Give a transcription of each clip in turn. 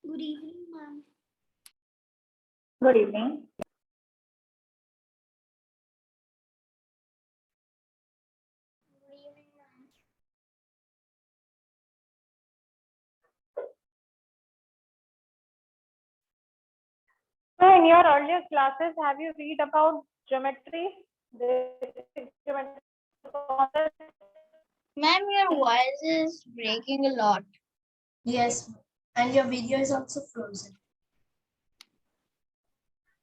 Good evening, ma'am. Good evening. Good evening, ma'am. So in your earlier classes, have you read about geometry? Basic geometry concepts? Ma'am, your voice is breaking a lot. Yes, and your video is also frozen.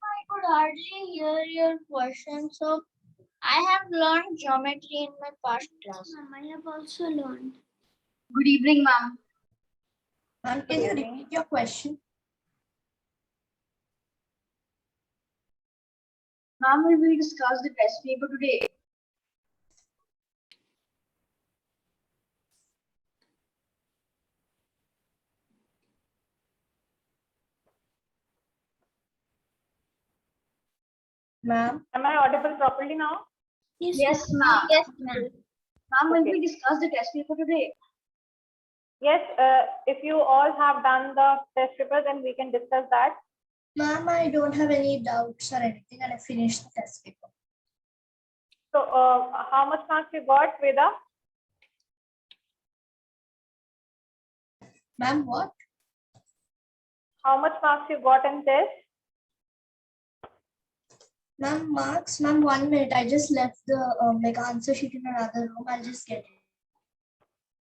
I could hardly hear your question, so I have learned geometry in my past class. Ma'am, I have also learned. Good evening, ma'am. Ma'am, can you repeat your question? Ma'am, will we discuss the test paper today? Ma'am, Am I audible properly now? Yes, ma'am. Yes, ma'am. Ma'am, will Okay. we discuss the test paper today? Yes, if you all have done the test paper, then we can discuss that. ma'am, I don't have any doubts or anything, and I finished the test paper. So how much marks you got, Veda? Ma'am, what? How much marks you got in test? Ma'am, marks? Ma'am, 1 minute. I just left the like answer sheet in another room. I'll just get it.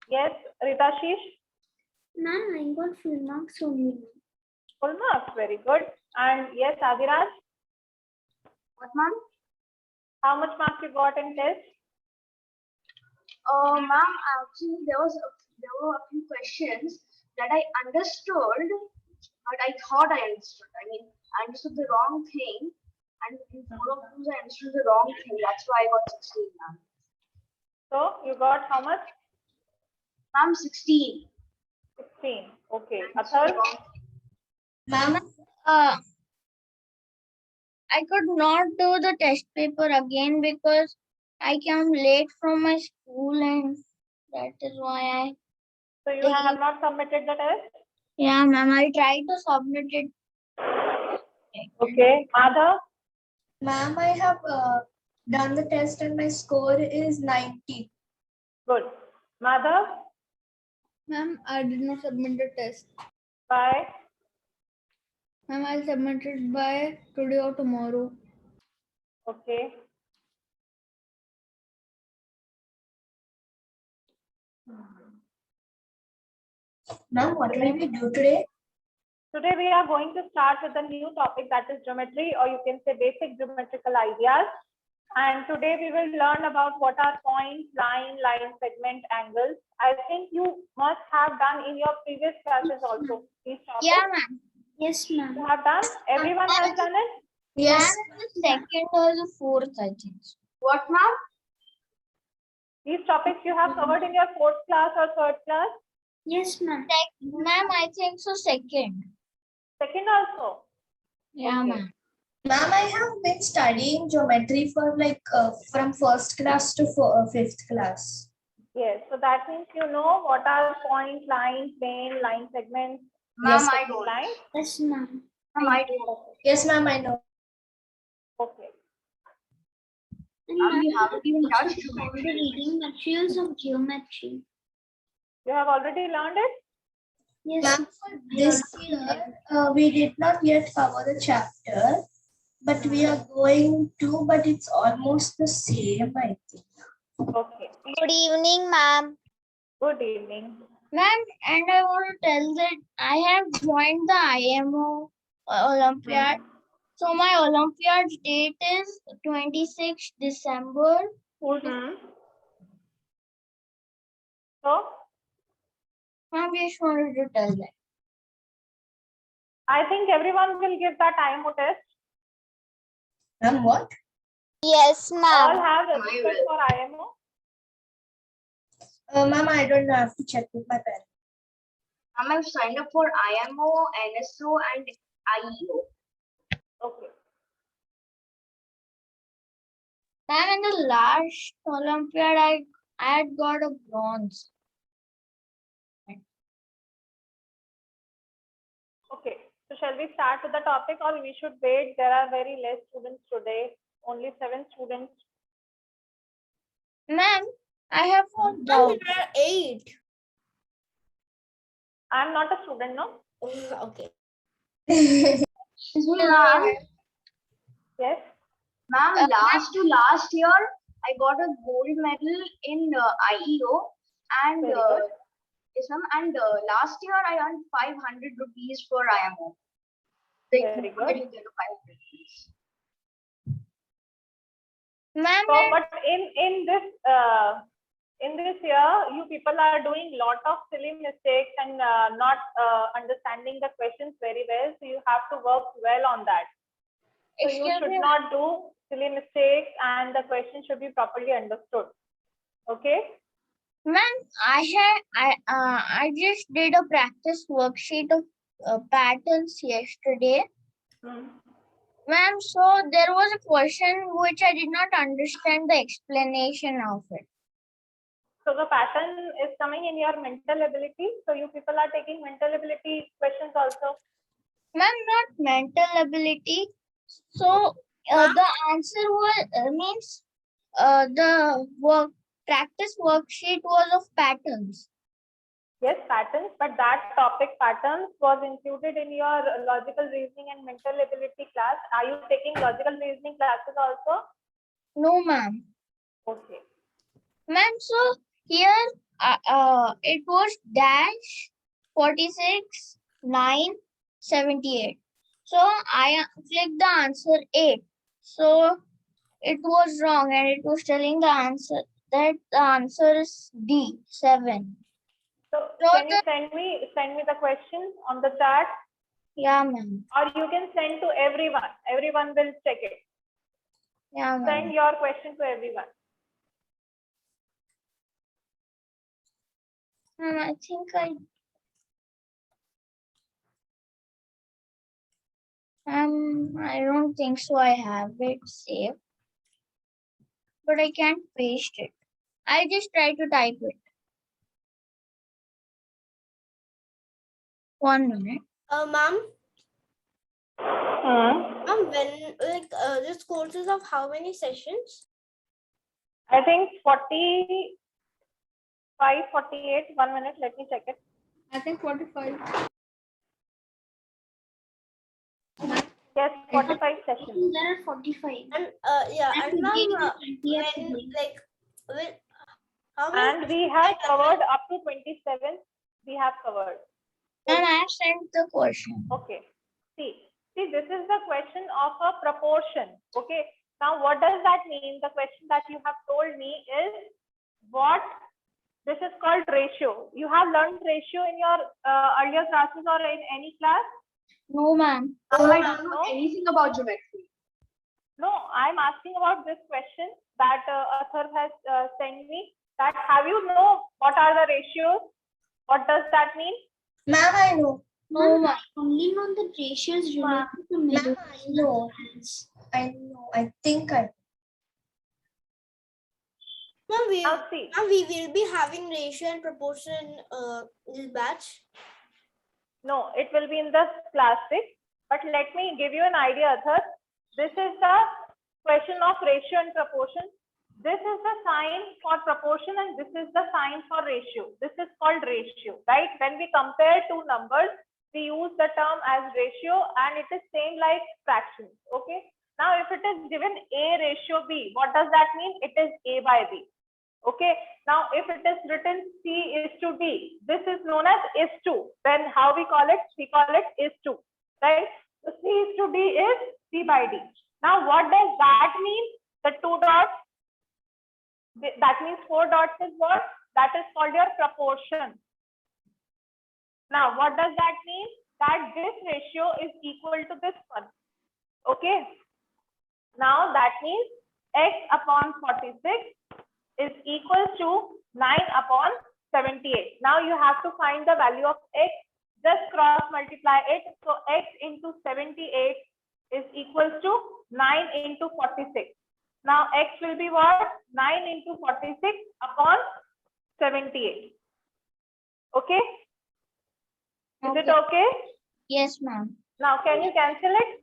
Yes, Ritashish? Ma'am, I got full marks only. Full marks, very good. And yes, Adiraj? What, ma'am? How much marks you got in test? Ma'am, actually, there were a few questions that I understood, but I thought I understood. I mean, I understood the wrong thing, and in 4 of those, I understood the wrong thing. That's why I got 16, ma'am. So you got how much? Ma'am, 16. 16. Okay. I understood the Athar? wrong thing. Ma'am, I could not do the test paper again because I came late from my school, and that is why I. So you have not submitted the test? Yeah, ma'am, I tried to submit it. Okay. Madhav? ma'am, I have done the test and my score is 90. Good. Madhav? Ma'am, I did not submit the test. Bye. Ma'am, I'll submit it by today or tomorrow. Okay. Ma'am, what will we do today? Today we are going to start with a new topic, that is geometry, or you can say basic geometrical ideas. And today we will learn about what are points, line, segment, angles. I think you must have done in your previous classes also these topics. Yeah, ma'am. Yes, You ma'am. have done? Everyone has done it? Yes. The second or the fourth, I think. What, ma'am? These topics you have covered in your fourth class or third class? Yes, ma'am. Ma'am, I think so. Second. Second also? Yeah, Okay. ma'am. Ma'am, I have been studying geometry for like from first class to fifth class. Yes. So that means you know what are points, lines, plane, line segments, Ma'am, Yes, I don't. lines? Yes, ma'am. Ma'am, I don't. Yes, ma'am, I know. Okay. Ma'am, you haven't even touched the geometry. reading materials of geometry. You have already learned it? Yes, Ma'am, for this year, we did not yet cover the chapter, but we are going to, but it's almost the same, I think. Okay. Good evening, ma'am. Good evening. Ma'am, and I want to tell that I have joined the IMO Olympiad. So my Olympiad date is 26 December. Hmm. So Ma'am, just wanted to tell that. I think everyone will give that IMO test. Ma'am, what? Yes, All have registered for IMO. Ma'am, I don't know. I have to check with my parents. Ma'am, I've signed up for IMO, NSO, and IEO. Okay. Ma'am, in the last Olympiad, I had got a bronze. shall we start with the topic or we should wait? There are very less students today, only 7 students. Ma'am, I have one Ma'am, doubt. there are 8. I'm not a student, no? Okay. Excuse me, ma'am. Yes. Ma'am, last year, I got a gold medal in IEO and Very good. yes, ma'am. And last year I earned 500 rupees for IMO. Very good. You get a 500 rupees. Ma'am, So, but in this year, you people are doing lot of silly mistakes and not understanding the questions very well. So you have to work well on that. So you excuse should me, not do silly mistakes and the question should be properly understood. Okay. ma'am, I just did a practice worksheet of patterns yesterday. Ma'am, so there was a question which I did not understand the explanation of it. So the pattern is coming in your mental ability. So you people are taking mental ability questions also. Ma'am, not mental ability. So the answer was means the practice worksheet was of patterns. Yes, patterns, but that topic patterns was included in your logical reasoning and mental ability class. Are you taking logical reasoning classes also? No, ma'am. Okay. Ma'am, so here it was dash 46 9 78. So I clicked the answer 8. So it was wrong and it was telling the answer that the answer is D 7. So So can you send me the question on the chat, Yeah, ma'am. or you can send to everyone. Everyone will check it. Yeah, ma'am. Send your question to everyone. Ma'am, I think I don't think so. I have it saved, but I can't paste it. I'll just try to type it. 1 minute. Ma'am, when this course is of how many sessions? I think 45, 48. 1 minute. Let me check it. I think 45. Yes, 45 sessions. There are 45. And yeah, and ma'am, when how many? And we have covered up to 27. We have covered. And I have sent the question. Okay. See, this is the question of a proportion. Okay. Now, what does that mean? The question that you have told me is what this is called ratio. You have learned ratio in your earlier classes or in any class? No, ma'am. I don't know anything about geometry. No, I'm asking about this question that Athar has sent me. That have you know what are the ratios? What does that mean? Ma'am, I know. No, ma'am. Only know the ratios related to Ma'am, middle. I know. I know. I think I. Ma'am, Now see. we will be having ratio and proportion this batch. No, it will be in the class 6. But let me give you an idea, Athar. This is the question of ratio and proportion. This is the sign for proportion and this is the sign for ratio. This is called ratio, right? When we compare two numbers, we use the term as ratio and it is same like fractions, okay? Now, if it is given A ratio B, what does that mean? It is A by B, okay? Now, if it is written C is to D, this is known as is to. Then how we call it? We call it is to, right? So C is to D is C by D. Now, what does that mean? The two dots. That means 4 dots is what? That is called your proportion. Now, what does that mean? That this ratio is equal to this one. Okay. Now, that means x upon 46 is equal to 9 upon 78. Now, you have to find the value of x. Just cross multiply it. So, x into 78 is equal to 9 into 46. Now, x will be what? 9 into 46 upon 78. Okay? Is it okay? Yes, ma'am. Now, can you cancel it?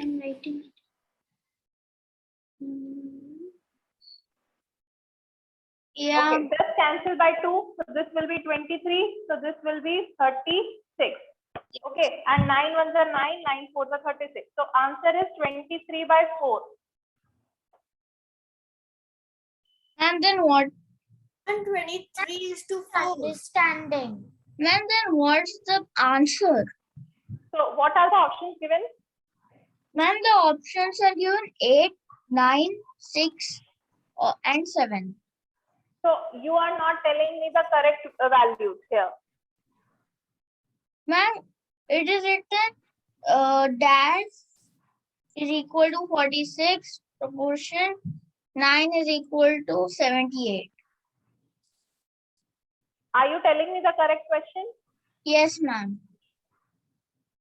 I'm writing it. Yeah, Okay, just cancel by 2. So this will be 23. So this will be 36. Okay, and 9 ones are 9, 9 fours are 36. So answer is 23 by 4. and then what? And 23 is to 4. Understanding. Ma'am, then what's the answer? So what are the options given? Ma'am, the options are given 8, 9, 6, and 7. So you are not telling me the correct values here. Ma'am, it is written dash is equal to 46, proportion 9 is equal to 78. Are you telling me the correct question? Yes, ma'am.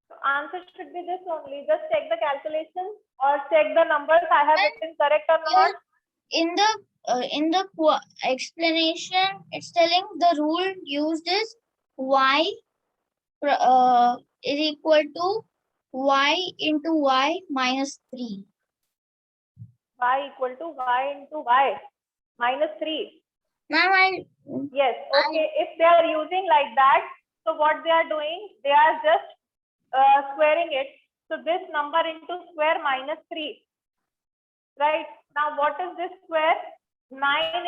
So answer should be this only. Just check the calculation or check the numbers I have written correct or not. In the explanation, it's telling the rule used is y is equal to y into y minus 3. Y equal to y into y minus 3. Ma'am, Yes, okay. If they are using like that, so what they are doing, they are just squaring it. So this number into square minus 3. Right? Now what is this square? 9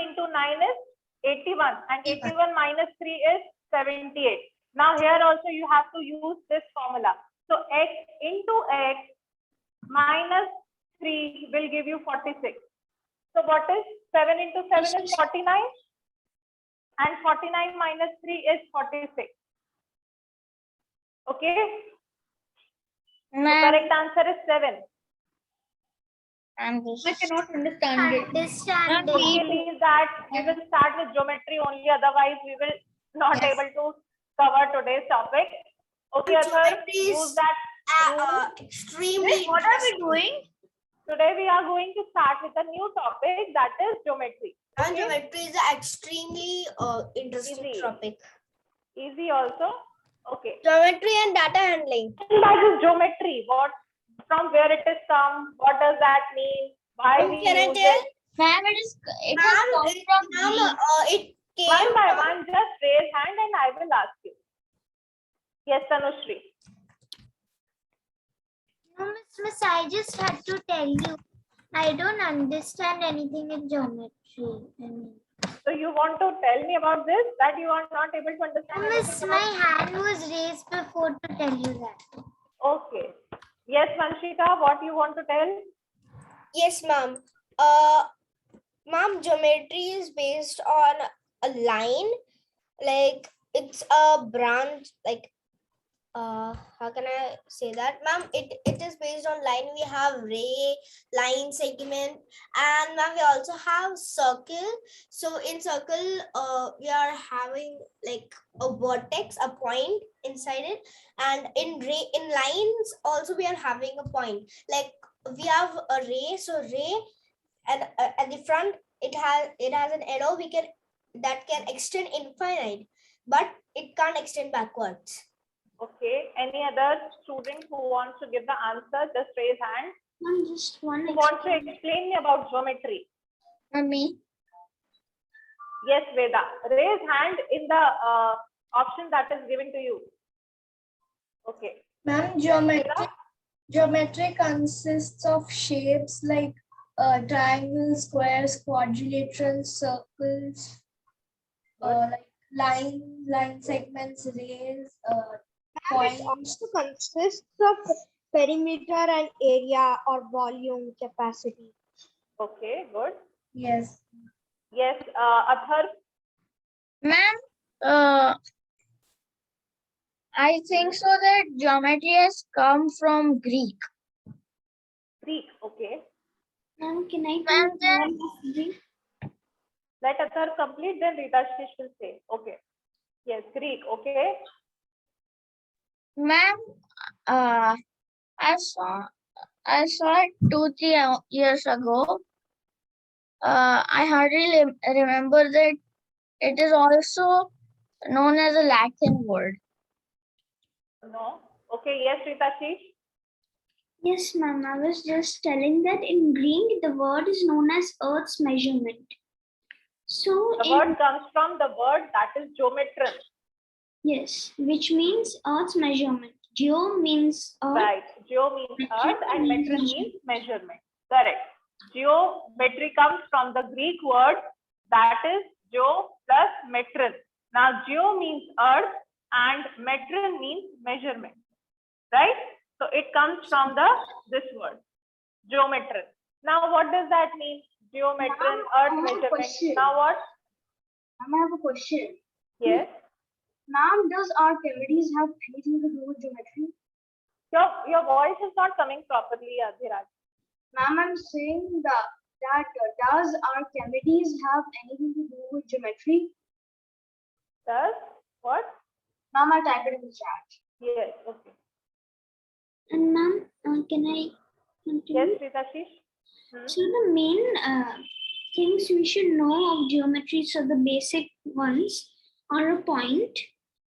into 9 is 81 and 81 minus 3 is 78. Now here also you have to use this formula. So x into x minus 3 will give you 46. So what is 7 into 7 is 49 and 49 minus 3 is 46. Okay. So ma'am, correct answer is 7. I cannot understand it. Ma'am, We believe that we will start with geometry only, otherwise we will not Yes. able to cover today's topic. Okay, Athar, Geometry is, use that rule. extremely What are we doing? Today we are going to start with a new topic, that is geometry. And Okay? geometry is an extremely interesting Easy. topic. Easy also. Okay. Geometry and data handling. That is geometry. What, from where it is come? What does that mean? Why we Can I use tell? it? Ma'am, it has Ma'am, come from Greek. it came One by from, one, just raise hand and I will ask you. Yes, Tanushri. No, Miss, I just had to tell you, I don't understand anything in geometry. So you want to tell me about this, that you are not able to understand Miss, anything my about? hand was raised before to tell you that. Okay. Yes, Vanshika, what you want to tell? yes, ma'am. Ma'am, geometry is based on a line, like it's a branch, like how can I say that, ma'am? It is based on line. We have ray, line, segment, and ma'am we also have circle. So in circle, we are having like a vertex, a point inside it, and in lines also we are having a point. Like we have a ray, so ray, and at the front it has an arrow. That can extend infinite, but it can't extend backwards. Okay. Any other student who wants to give the answer, just raise hand. Just one. Who wants to explain me about geometry? Me. Yes, Veda. Raise hand in the option that is given to you. Okay. Ma'am, Veda? geometry consists of shapes like triangles, squares, quadrilaterals, circles, like line segments, rays, points. also consists of perimeter and area or volume capacity. Okay, good. Yes. Yes, Athar. Ma'am, I think so that geometry has come from Greek. Greek. Okay. Ma'am, can I Ma'am, then Let Athar complete, then Ritashish will say. Okay. Yes, Greek. Okay. ma'am, I saw it 2-3 years ago. I hardly remember that it is also known as a Latin word. No. Okay. Yes, Ritashish. Yes, ma'am. I was just telling that in Greek, the word is known as Earth's measurement. So, The word comes from the word that is geometron. yes, which means Earth's measurement. Geo means Earth. Right. Geo means Metric earth and means metron means measurement. Correct. Geometry comes from the Greek word that is geo plus metron. Now, geo means earth and metron means measurement. Right? So it comes from this word, geometron. Now, what does that mean? Geometron, Ma'am, I earth have a measurement. question. Now what? Ma'am, I have a question. Yes. Ma'am, does Archimedes have anything to do with geometry? Your voice is not coming properly, Adhiraj. Ma'am, I'm saying that does Archimedes have anything to do with geometry? Does what? Ma'am, I'll type it in the chat. Yes. Okay. And ma'am, can I continue? Yes, Ritashish. So the main things we should know of geometry, so the basic ones are a point.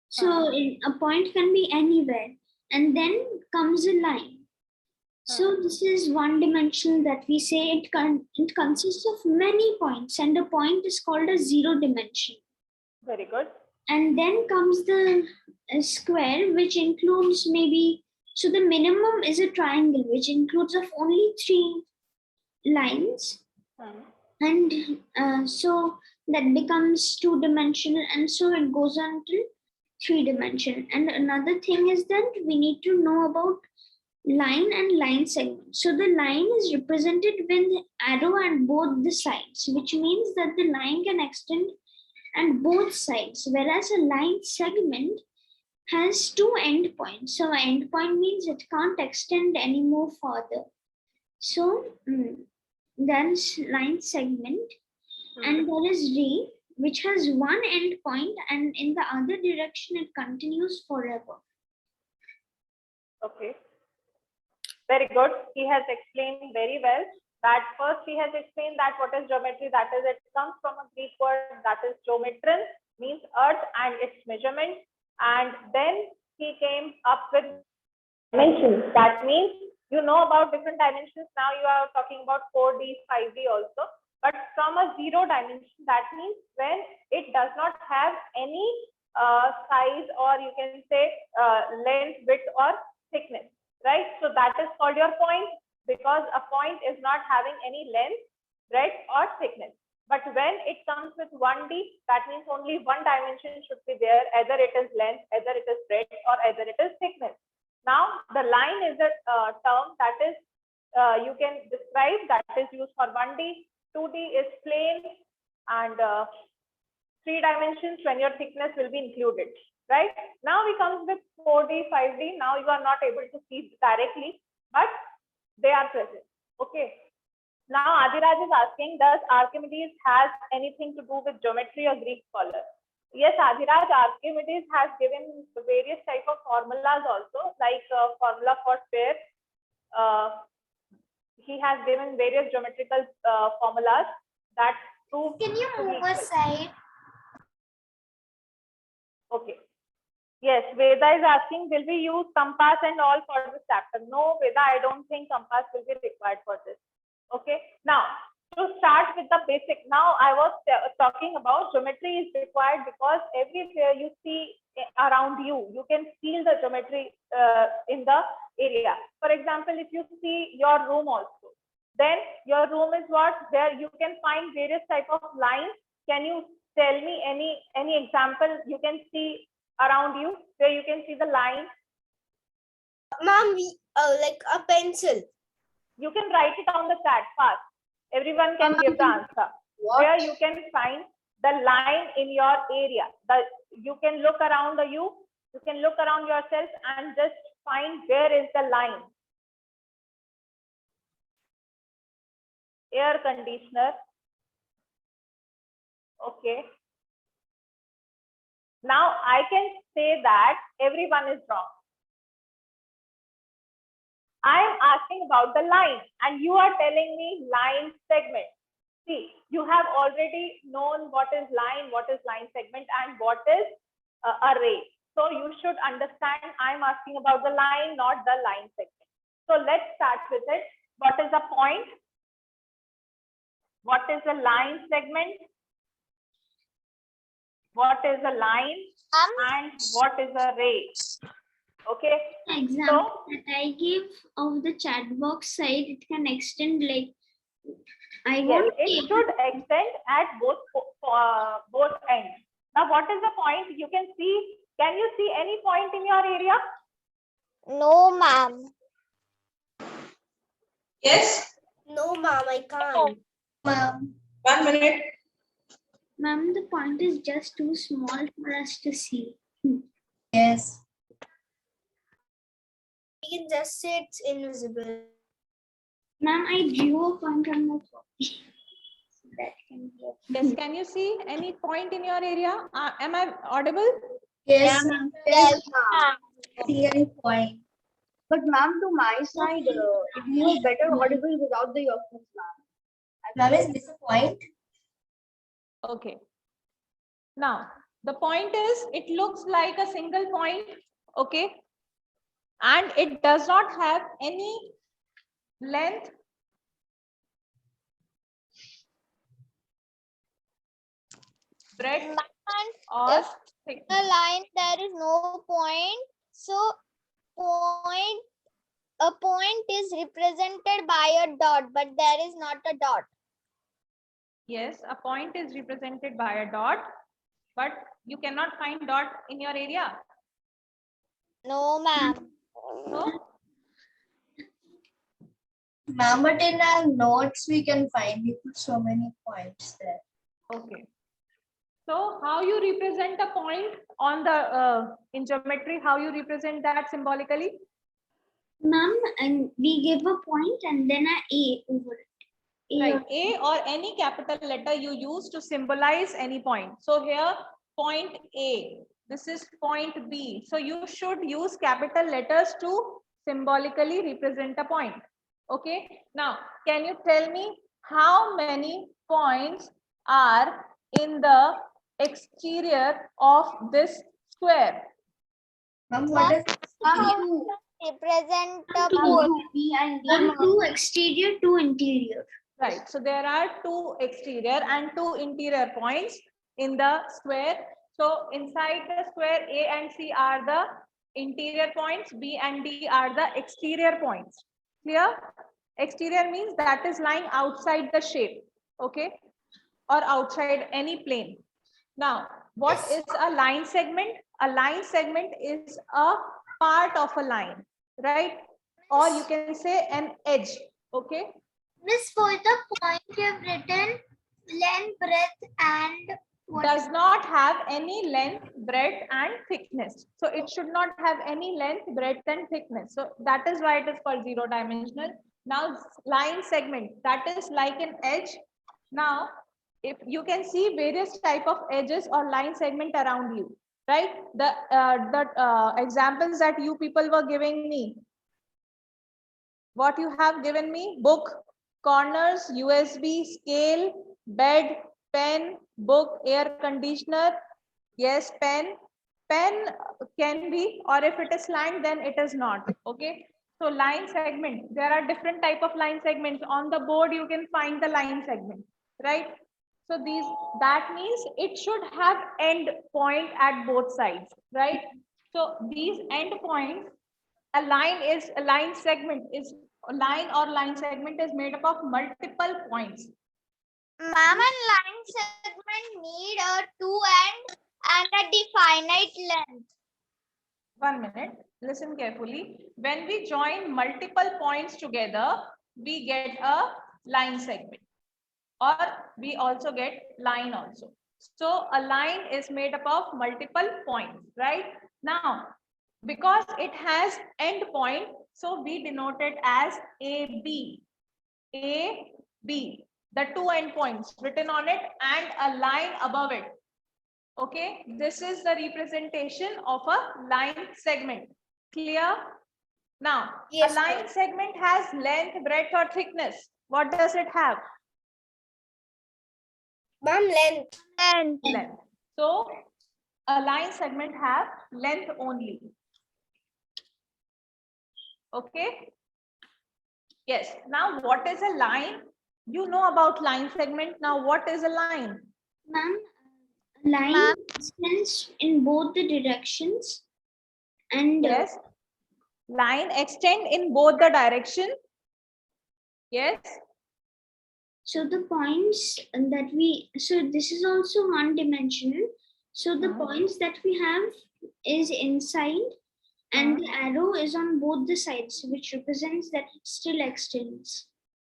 So a point can be anywhere, and then comes a line. So this is one dimension that we say it consists of many points, and a point is called a zero dimension. Very good. And then comes the square, which includes maybe, so the minimum is a triangle, which includes of only 3 lines. And so that becomes 2-dimensional, and so it goes on to 3-dimensional. And another thing is that we need to know about line and line segment. So the line is represented with arrow at both the sides, which means that the line can extend at both sides, whereas a line segment has 2 endpoints. So an endpoint means it can't extend any more further. So there's line segment, and there is ray, which has 1 endpoint, and in the other direction it continues forever. Okay. Very good. He has explained very well. That first he has explained that what is geometry, that is it comes from a Greek word that is geometron, means earth and its measurement. And then he came up with dimensions. That means you know about different dimensions. Now you are talking about 4D, 5D also. But from a 0 dimension, that means when it does not have any size, or you can say length, width or thickness, right? So that is called your point, because a point is not having any length, breadth or thickness. But when it comes with 1D, that means only one dimension should be there, either it is length, either it is breadth or either it is thickness. Now the line is a term that is you can describe, that is used for 1D. 2D is plane, and 3 dimensions when your thickness will be included, right? Now we come with 4D, 5D. Now you are not able to see directly, but they are present. Okay. Now Adhiraj is asking, does Archimedes has anything to do with geometry or Greek scholar? Yes, Adhiraj, Archimedes has given various type of formulas also, like formula for sphere. He has given various geometrical formulas that prove. Can you move aside? Okay. Yes, Veda is asking, will we use compass and all for this chapter? No, Veda, I don't think compass will be required for this. Okay. Now, to start with the basic, now I was talking about geometry is required because everywhere you see around you, you can feel the geometry in the area. For example, if you see your room also, then your room is what? There you can find various type of lines. Can you tell me any example you can see around you where you can see the line? Ma'am, like a pencil. You can write it on the chat fast. Everyone can give the answer. Where you can find the line in your area. You can look around you can look around yourself and just find where is the line. Air conditioner. Okay. Now I can say that everyone is wrong. I am asking about the line and you are telling me line segment. See, you have already known what is line segment and what is a ray. So you should understand I'm asking about the line, not the line segment. So let's start with it. What is a point? What is a line segment? What is a line? And what is a ray? Okay. Example that I give of the chat box side, it can extend like I Yes, won't be it able should extend at both ends. Now, what is the point? You can see. Can you see any point in your area? No, ma'am. Yes, No, ma'am, I can't. Ma'am. 1 minute. Ma'am, the point is just too small for us to see. Yes. We can just say it's invisible. Ma'am, I drew a point on my copy. So that can be a Yes. Can you see any point in your area? Am I audible? Yes, ma'am. Yes, See any point. But ma'am, to my side, you are better audible without the earphones, ma'am. Ma'am, is this a point? Okay. Now, the point is, it looks like a single point, okay? And it does not have any length, breadth, or if thickness. the line there is no point, so a point is represented by a dot, but there is not a dot. Yes, a point is represented by a dot, but you cannot find dot in your area. No, ma'am. So, Ma'am, but in our notes we can find we put so many points there. okay. So, how you represent a point on the in geometry? How you represent that symbolically? Ma'am, and we give a point and then a A over it. Right, A or any capital letter you use to symbolize any point. So here, point A, this is point B. So you should use capital letters to symbolically represent a point. Okay, now can you tell me how many points are in the exterior of this square? Ma'am, what is Represent the Two. B and D. Ma'am, 2 exterior, 2 interior. Right, so there are 2 exterior and 2 interior points in the square. So inside the square, A and C are the interior points, B and D are the exterior points. Clear? Exterior means that is lying outside the shape, okay? Or outside any plane. Now, what is a line segment? A line segment is a part of a line, right? Or you can say an edge, okay? Miss, for the point you have written length, breadth, and Does not have any length, breadth, and thickness. So it should not have any length, breadth, and thickness. So that is why it is called zero dimensional. Now, line segment, that is like an edge. Now, if you can see various type of edges or line segment around you, right? The examples that you people were giving me, what you have given me, book, corners, USB, scale, bed, pen, book, air conditioner. Yes, pen. Pen can be, or if it is slant, then it is not. Okay. So line segment, there are different type of line segments. On the board, you can find the line segment, right? So that means it should have end point at both sides, right? So these end points, a line segment is a line or line segment is made up of multiple points. Ma'am, and line segment need a 2 end and a definite length. 1 minute, listen carefully. When we join multiple points together, we get a line segment, or we also get line also. So a line is made up of multiple points, right? Now, because it has end point, so we denote it as AB. AB, the 2 end points written on it and a line above it. Okay, this is the representation of a line segment. Clear? Now, Yes, a line segment has length, breadth, or thickness. What does it have? Ma'am, length. Length. So, a line segment have length only. Okay. Yes. Now, what is a line? You know about line segment. Now, what is a line? Ma'am, line extends in both the directions and Yes. Line extend in both the direction. Yes. so the points that we, so this is also one dimensional. So the points that we have is inside and the arrow is on both the sides, which represents that it still extends.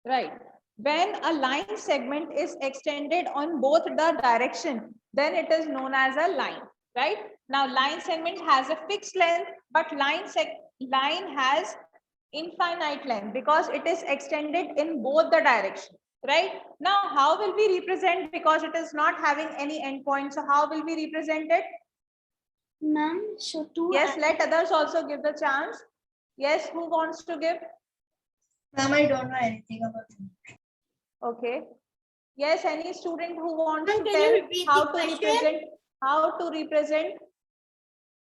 Right. When a line segment is extended on both the direction, then it is known as a line, right? Now, line segment has a fixed length, but line has infinite length because it is extended in both the direction, right? Now, how will we represent, because it is not having any endpoint, so how will we represent it? Ma'am, so two. Yes, let others also give the chance. Yes, who wants to give? Ma'am, I don't know anything about it. Okay. Yes, any student who wants Ma'am, to can you tell repeat how the to question? represent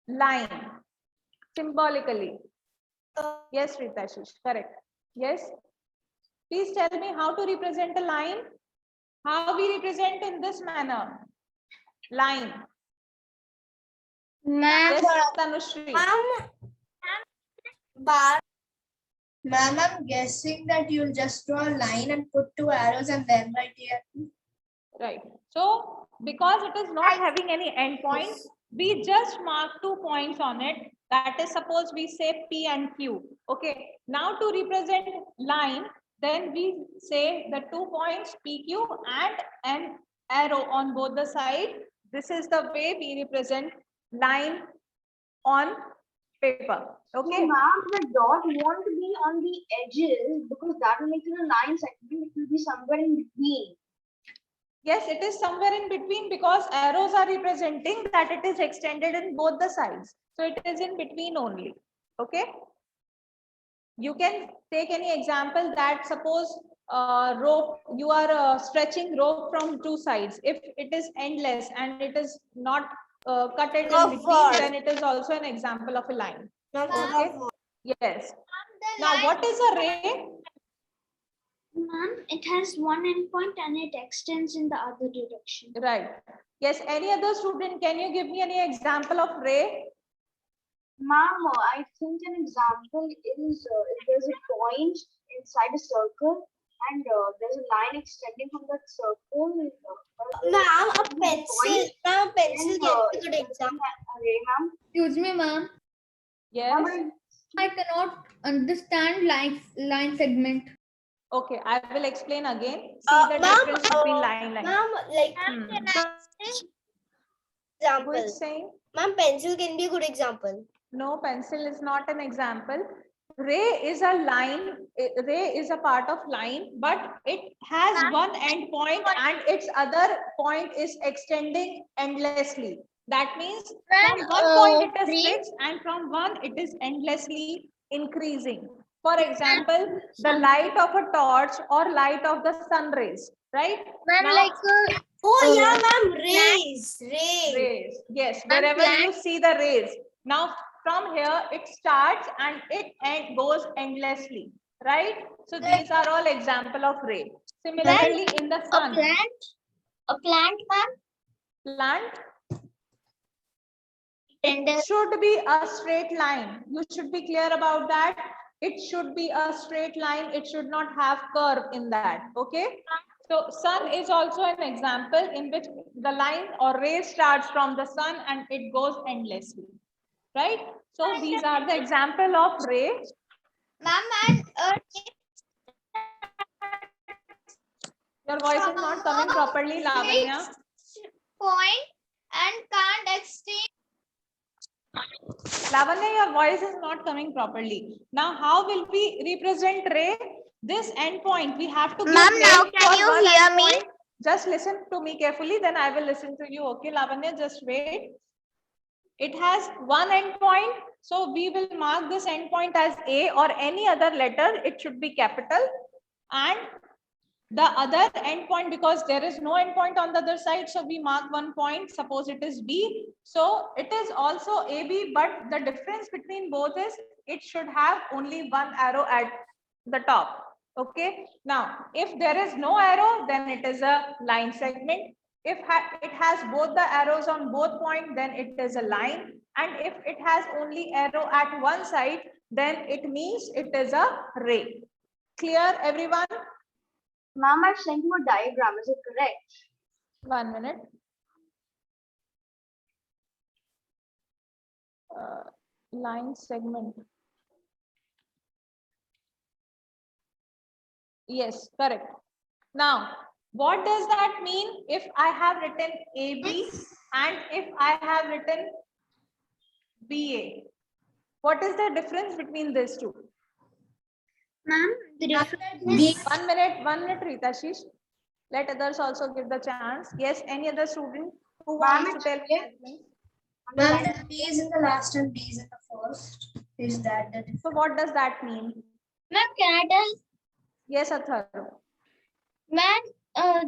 line symbolically. Yes, Ritashish, correct. Yes. Please tell me how to represent a line. How we represent in this manner? Line. Ma'am, Yes, Tanushri. Bar. Ma'am, I'm guessing that you'll just draw a line and put two arrows and then write here. Right. So, because it is not having any endpoint, we just mark 2 points on it. That is, suppose we say P and Q. Okay. Now, to represent line, then we say the 2 points PQ and an arrow on both the side. This is the way we represent line on paper. Okay. So, ma'am, the dot won't be on the edges because that will make it a line segment. It will be somewhere in between. Yes, it is somewhere in between because arrows are representing that it is extended in both the sides. So it is in between only. Okay. You can take any example that suppose rope, you are stretching rope from 2 sides. If it is endless and it is not cut it in between, then it is also an example of a line. Okay. Yes. Now, what is a ray? Ma'am, it has one endpoint and it extends in the other direction. Right. Yes. Any other student, can you give me any example of ray? Ma'am, I think an example is if there's a point inside a circle and there's a line extending from that circle. Ma'am, a pencil. Ma'am, pencil can be a good example. Ma'am. Excuse me, ma'am. Yes. I cannot understand line segment. Okay, I will explain again. See the difference between line. Ma'am, like Who example. is saying? Ma'am, pencil can be a good example. No, pencil is not an example. Ray is a line. Ray is a part of line, but it has one end point and its other point is extending endlessly. That means from one point it is fixed and from one it is endlessly increasing. For example, the light of a torch or light of the sun rays, right? ma'am, Now, like Oh yeah, ma'am, rays. rays. Yes, wherever you see the rays. Now, from here, it starts and it goes endlessly, right? So these are all example of ray. Similarly, in the sun, a plant, ma'am. plant, And it should be a straight line. You should be clear about that. It should be a straight line. It should not have curve in that. Okay. So sun is also an example in which the line or ray starts from the sun and it goes endlessly. Right? So these are the example of ray. ma'am, and Your voice is not coming properly, Lavanya. point and can't extend. Lavanya, your voice is not coming properly. Now, how will we represent ray? This endpoint, we have to give Ma'am, now name can for you one hear me? endpoint. Just listen to me carefully, then I will listen to you. Okay, Lavanya, just wait. It has one endpoint. So we will mark this endpoint as A or any other letter. It should be capital. And the other endpoint, because there is no endpoint on the other side, so we mark 1 point. Suppose it is B, so it is also AB, but the difference between both is it should have only one arrow at the top. Okay, now if there is no arrow, then it is a line segment. If it has both the arrows on both points, then it is a line, and if it has only arrow at one side, then it means it is a ray. Clear, everyone? Ma'am, I've sent you a diagram. Is it correct? 1 minute. Line segment. Yes, correct. Now, what does that mean if I have written AB and if I have written BA? What is the difference between these two? Ma'am, the difference. 1 minute, Ritashish. Let others also give the chance. Yes, any other student who wants to tell me? Ma'am, the B is in the last and B is in the first. Is that the difference? So what does that mean? Ma'am, can I tell? Yes, Atharva. Ma'am,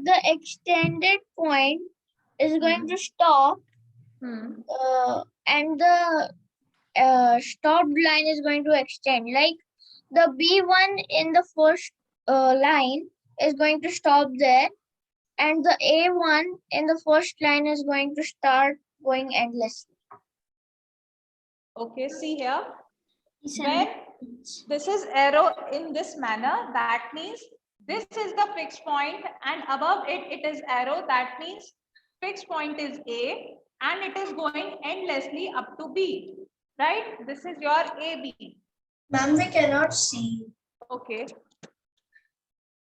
the extended point is going to stop, and the stopped line is going to extend. Like the B1 in the first line is going to stop there, and the A1 in the first line is going to start going endlessly. Okay, see here. When this is arrow in this manner, that means this is the fixed point, and above it, it is arrow. That means fixed point is A, and it is going endlessly up to B, right? This is your AB. Ma'am, we cannot see. Okay.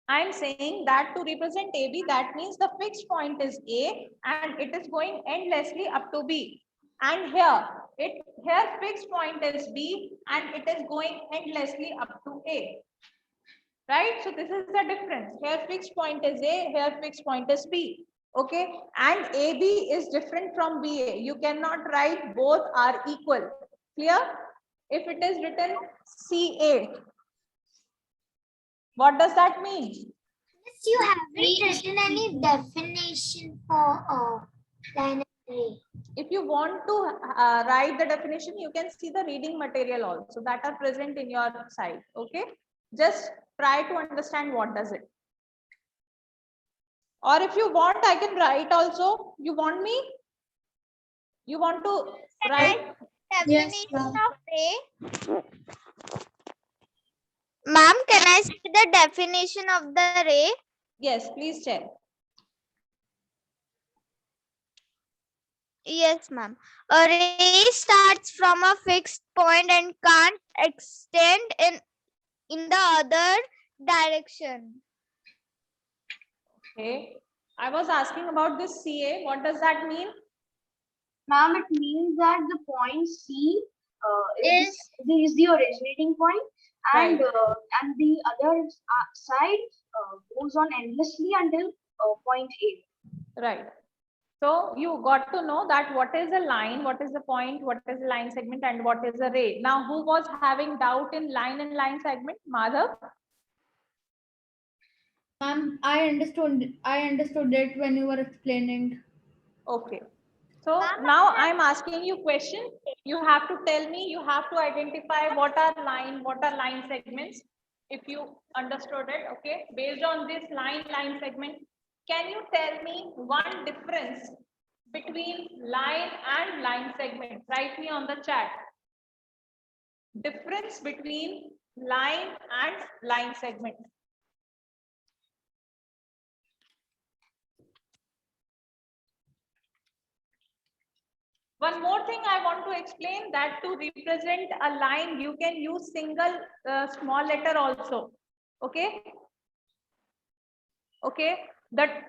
I'm saying that to represent AB, that means the fixed point is A, and it is going endlessly up to B. And here fixed point is B, and it is going endlessly up to A. Right? So this is the difference. Here fixed point is A, here fixed point is B. Okay, and AB is different from BA. You cannot write both are equal. Clear? If it is written CA, what does that mean? You haven't written any definition for line array. If you want to write the definition, you can see the reading material also that are present in your site. Okay, just try to understand what does it. Or if you want, I can write also. You want me? You want to write? Definition of ray. Ma'am, can I see the definition of the ray? Yes, please check. Yes, ma'am. A ray starts from a fixed point and can't extend in the other direction. Okay. I was asking about this CA. What does that mean? Ma'am, it means that the point C is the originating point, and and the other side goes on endlessly until point A. Right. So you got to know that what is a line, what is the point, what is a line segment, and what is a ray. Now, who was having doubt in line and line segment? Madhav? Ma'am, I understood it when you were explaining. Okay. So now I'm asking you question. You have to tell me, you have to identify what are line segments. If you understood it, okay. Based on this line segment, can you tell me one difference between line and line segment? Write me on the chat. Difference between line and line segment. One more thing I want to explain, that to represent a line, you can use single small letter also. Okay. Okay. That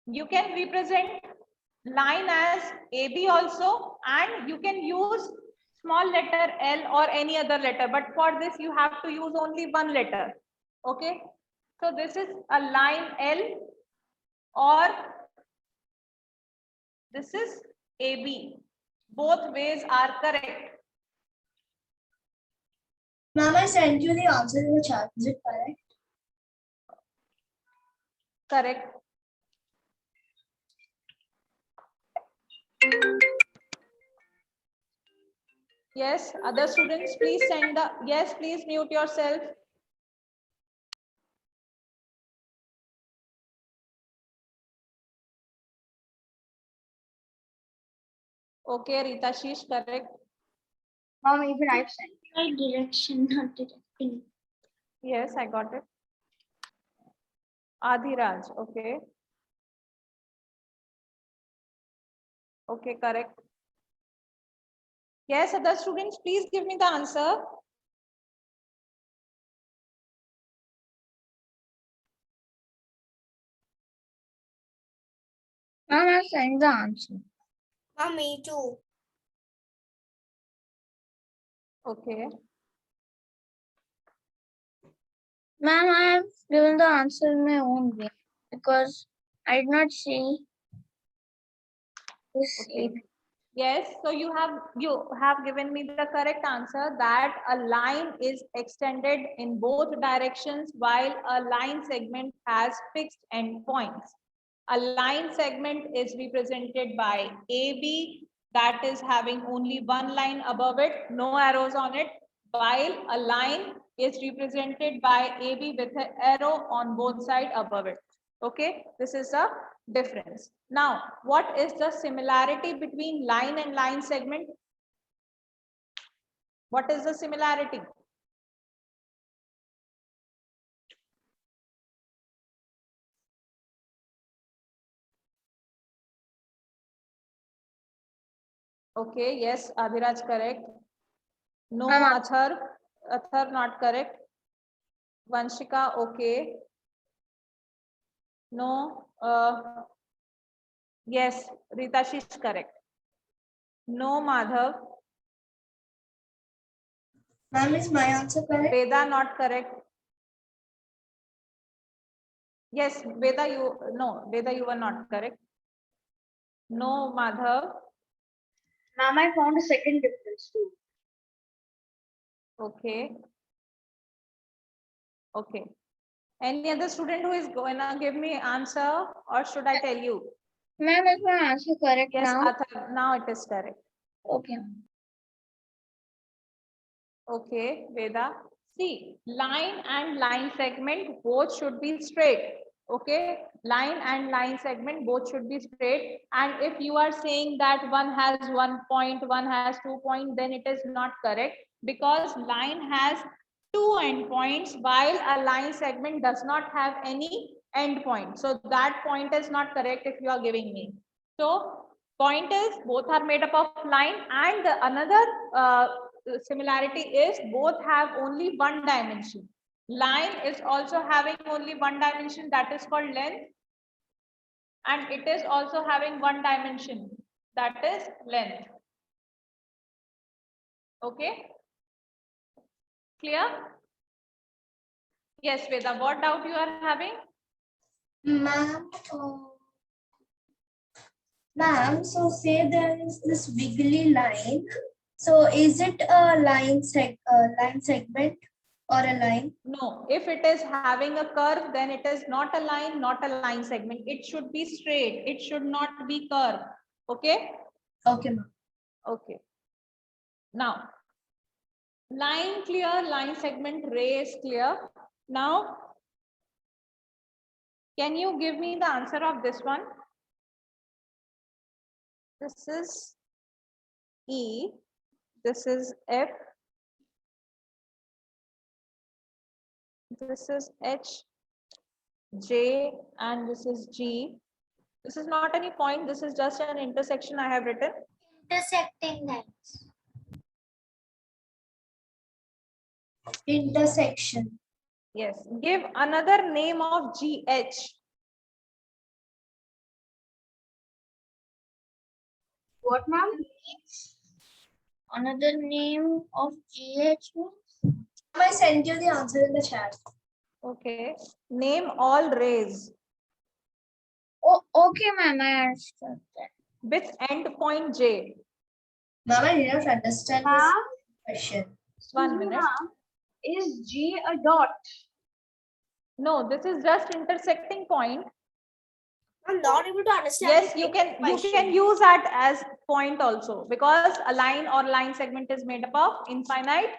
you can represent line as AB also, and you can use small letter L or any other letter. But for this, you have to use only one letter. Okay. So this is a line L, or this is AB. Both ways are correct. Ma'am, I sent you the answer in the chat. Is it correct? correct. Yes, other students, please send the, yes, please mute yourself. Okay, Rita Shish, correct. Mom, even I've sent. Right direction, not directing. Yes, I got it. Adhiraj, okay. Okay, correct. Yes, other students, please give me the answer. Ma'am, I sent the answer. Ma'am, me too. Okay. Ma'am, I have given the answer in my own way because I did not see this. Okay. Yes, so you have given me the correct answer that a line is extended in both directions while a line segment has fixed endpoints. A line segment is represented by AB, that is having only one line above it, no arrows on it, while a line is represented by AB with an arrow on both sides above it. Okay, this is a difference. Now, what is the similarity between line and line segment? What is the similarity? Okay, yes, Abhiraj correct. No, Athar not correct. Vanshika, okay. No, yes, Ritashish correct. No, Madhav. Ma'am, is my answer correct? Veda not correct. Yes, Veda, you were not correct. No, Madhav. Ma'am, I found a second difference too. Okay. Okay. Any other student who is going to give me answer, or should I tell you? Ma'am, is my answer correct Yes, now? Athar, now it is correct. Okay. Okay, Veda. See, line and line segment both should be straight. Okay, line and line segment both should be straight. And if you are saying that one has 1 point, one has 2 point, then it is not correct because line has 2 endpoints while a line segment does not have any endpoint. So that point is not correct if you are giving me. So point is both are made up of line, and another similarity is both have only one dimension. Line is also having only one dimension, that is called length, and it is also having one dimension, that is length. Okay, clear? Yes, Veda, what doubt you are having? Ma'am, so say there is this wiggly line. So is it a line segment or a line? No, if it is having a curve, then it is not a line segment. It should be straight. It should not be curved. Okay. Okay, ma'am. Okay. Now, line clear, line segment ray is clear. Now, can you give me the answer of this one? This is E, this is F, this is H, J, and this is G. This is not any point, this is just an intersection I have written. Intersecting lines. Intersection. Yes, give another name of GH. What, ma'am? Another name of GH. I sent you the answer in the chat. Okay, name all rays Oh, okay, ma'am, I understood that. with endpoint J. Ma'am, I did not understand this Ma'am, question. 1 minute. ma'am, is G a dot? No, this is just intersecting point. I'm not able to understand. Yes, the you second can question. use that as point also, because a line or line segment is made up of infinite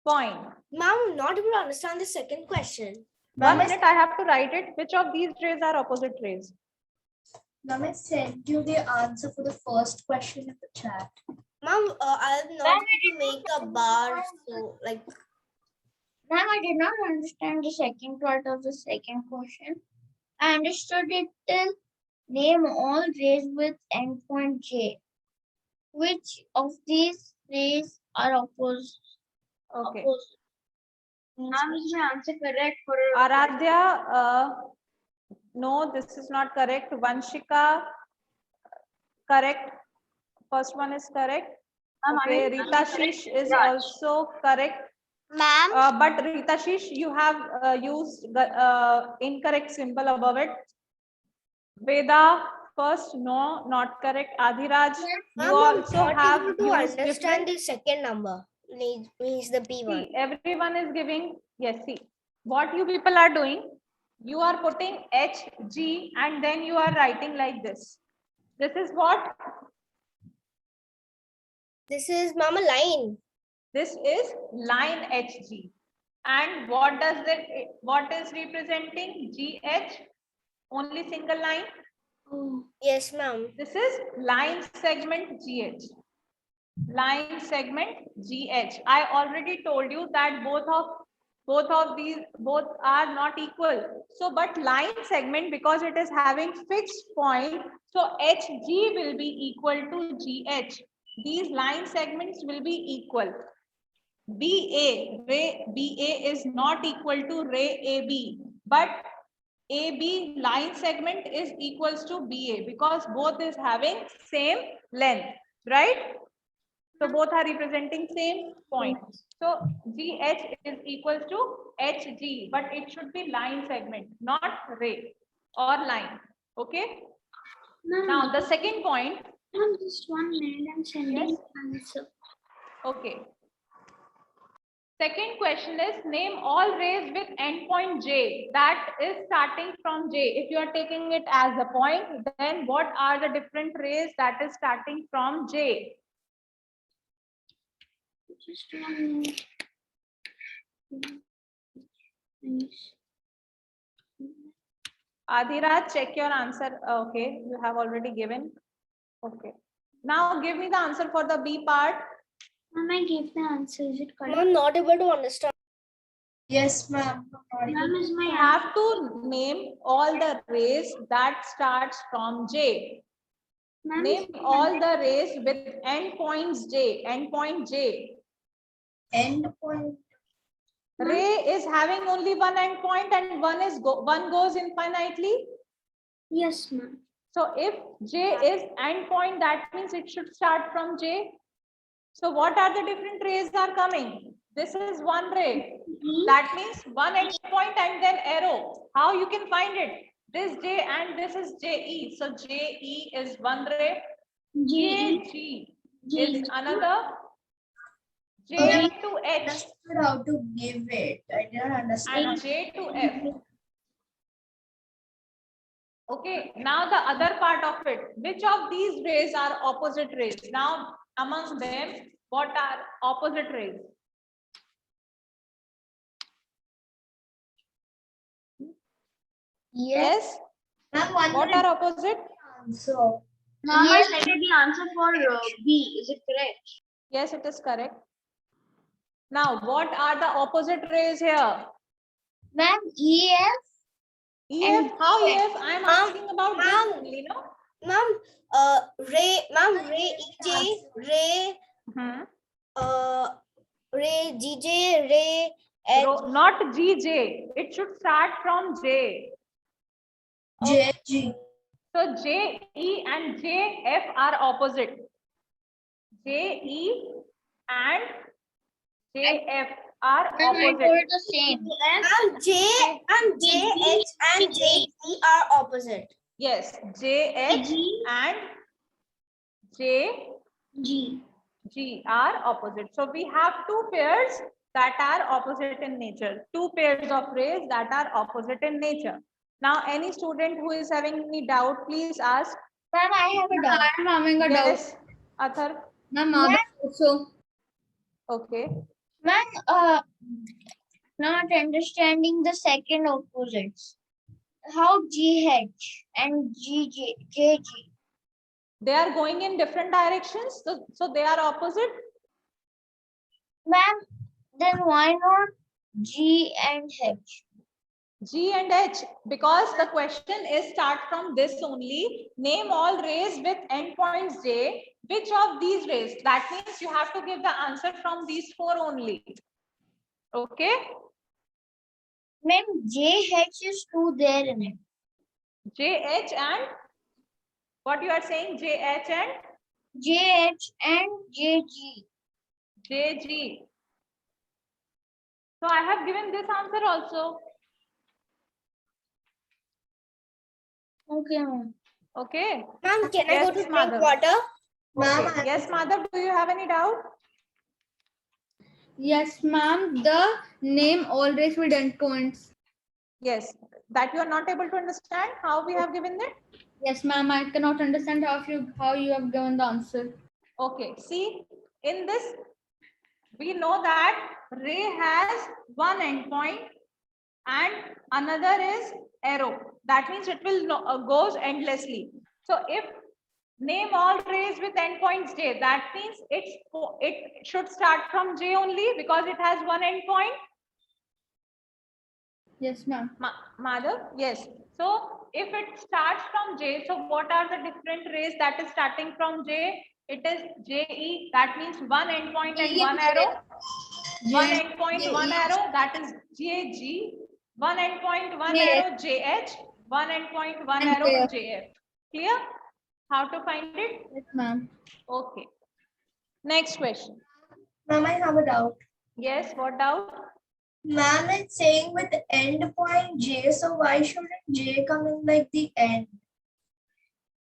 point. Ma'am, I'm not able to understand the second question. 1 minute, I have to write it. Which of these rays are opposite rays? Ma'am, I sent you the answer for the first question in the chat. Ma'am, I'm not able to make a bar, so like. Ma'am, I did not understand the second part of the second question. I understood it till name all rays with endpoint J. Which of these rays are opposite? Okay. Ma'am, is my answer correct for Aradhya, no, this is not correct. Vanshika, correct. First one is correct. Okay, Rita Shish is also correct. Ma'am, But Rita Shish, you have used incorrect symbol above it. Veda, first, no, not correct. Adhiraj, you also I'm not have able to used understand different. the second number. Means the P one. See, everyone is giving, yes, see, what you people are doing, you are putting H, G, and then you are writing like this. This is what? This is Mama line. This is line HG. And what does it, what is representing GH? Only single line? Yes, ma'am. This is line segment GH. Line segment GH. I already told you that both of these are not equal. So, but line segment, because it is having fixed point, so HG will be equal to GH. These line segments will be equal. BA, ray BA is not equal to ray AB, but AB line segment is equals to BA because both is having same length, right? So both are representing same point. So GH is equals to HG, but it should be line segment, not ray or line. Okay. Now the second point. Ma'am, just 1 minute. I'm sending Yes. the answer. Okay. Second question is name all rays with endpoint J that is starting from J. If you are taking it as a point, then what are the different rays that is starting from J? Just 1 minute. Adhiraj, check your answer. Okay, you have already given. Okay. Now give me the answer for the B part. Ma'am, I gave the answer. Is it correct? I'm not able to understand. Yes, ma'am. Ma'am, is my You have to name all the rays that starts from J. Ma'am, Name all the rays with endpoints J. Endpoint J. Endpoint. Ray is having only one endpoint and one goes infinitely. Yes, ma'am. So if J is endpoint, that means it should start from J. So what are the different rays are coming? This is one ray. That means one endpoint and then arrow. How you can find it? This J and this is JE. So JE is one ray. JG is another. J to H. Understood how to give it. I didn't understand. And J to F. Okay, now the other part of it. Which of these rays are opposite rays? Now, among them, what are opposite rays? Yes. Ma'am, What are opposite? So, Ma'am, I sent you the answer for B. Is it correct? Yes, it is correct. Now, what are the opposite rays here? Ma'am, EF. EF, how EF? I am asking about this ma'am. only, no? Ma'am, ray EJ, ray, ray GJ, ray H. Not GJ. It should start from J. JG. So JE and JF are opposite. JE and JF are Ma'am, I opposite. told the same. And JH and JE are opposite. Yes, JH and JG are opposite. So we have two pairs that are opposite in nature. Two pairs of rays that are opposite in nature. Now, any student who is having any doubt, please ask. Ma'am, I have a doubt. I'm having a doubt. Yes, Athar. Ma'am, also. Okay. Ma'am, not understanding the second opposites. How GH and JG? They are going in different directions, so they are opposite. Ma'am, then why not G and H? G and H, because the question is start from this only. Name all rays with endpoints J. Which of these rays? That means you have to give the answer from these four only. Okay. Ma'am, JH is 2 there in it. JH and what you are saying? JH and JH and JG. JG. So I have given this answer also. Okay, ma'am. Okay. Ma'am, can I Yes, go to drink Madhav. water? Okay. Yes, Madhav, do you have any doubt? Yes, ma'am. The name always with endpoints. Yes. That you are not able to understand how we have given it? Yes, ma'am. I cannot understand how you have given the answer. Okay. See, in this, we know that ray has one endpoint and another is arrow. That means it will goes endlessly. So if name all rays with endpoints J, that means it should start from J only because it has one endpoint. Yes, ma'am. Madhav, yes. So if it starts from J, so what are the different rays that is starting from J? It is JE, that means one endpoint and one arrow. One endpoint, one arrow, that is JG. One endpoint, one arrow, JH. One endpoint, one arrow, JF. Clear? How to find it? Yes, ma'am. Okay. Next question. Ma'am, I have a doubt. Yes, what doubt? Ma'am, it's saying with endpoint J, so why shouldn't J come in like the end?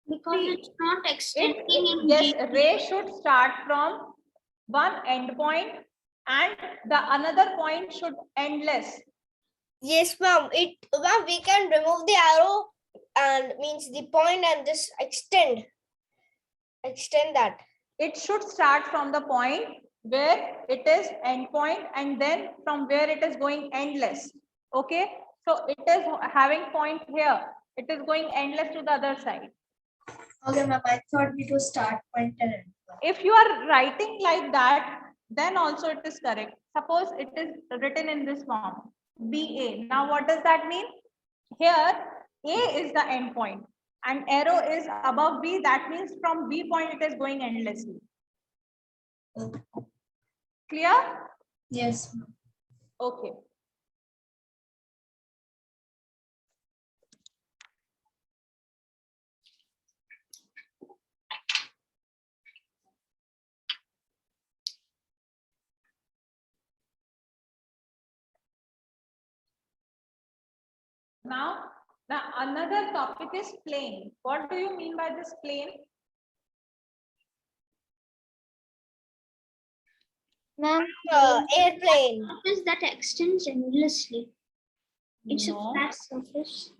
Because See, it's not extending in Yes, J. ray should start from one endpoint and the another point should endless. Yes, ma'am. Ma'am, we can remove the arrow and means the point and just extend that. It should start from the point where it is endpoint and then from where it is going endless. Okay, so it is having point here. It is going endless to the other side. Okay, ma'am, I thought it was start point and end point. If you are writing like that, then also it is correct. Suppose it is written in this form, BA. Now what does that mean? Here, A is the endpoint and arrow is above B. That means from B point it is going endlessly. Clear? Yes, ma'am. Okay. Now, the another topic is plane. What do you mean by this plane? Ma'am, Airplane. Surface that extends endlessly. It's No. a flat surface.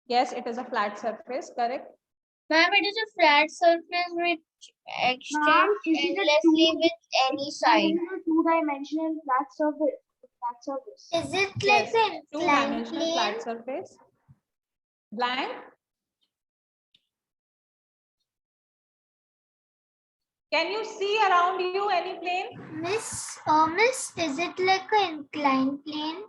Yes, it is a flat surface, correct? ma'am, it is a flat surface which extends is it a endlessly with any side. Two-dimensional flat surface. Flat surface. Is it Yes, like an two-dimensional plane? flat surface. Blank. Can you see around you any plane? Miss, is it like an inclined plane?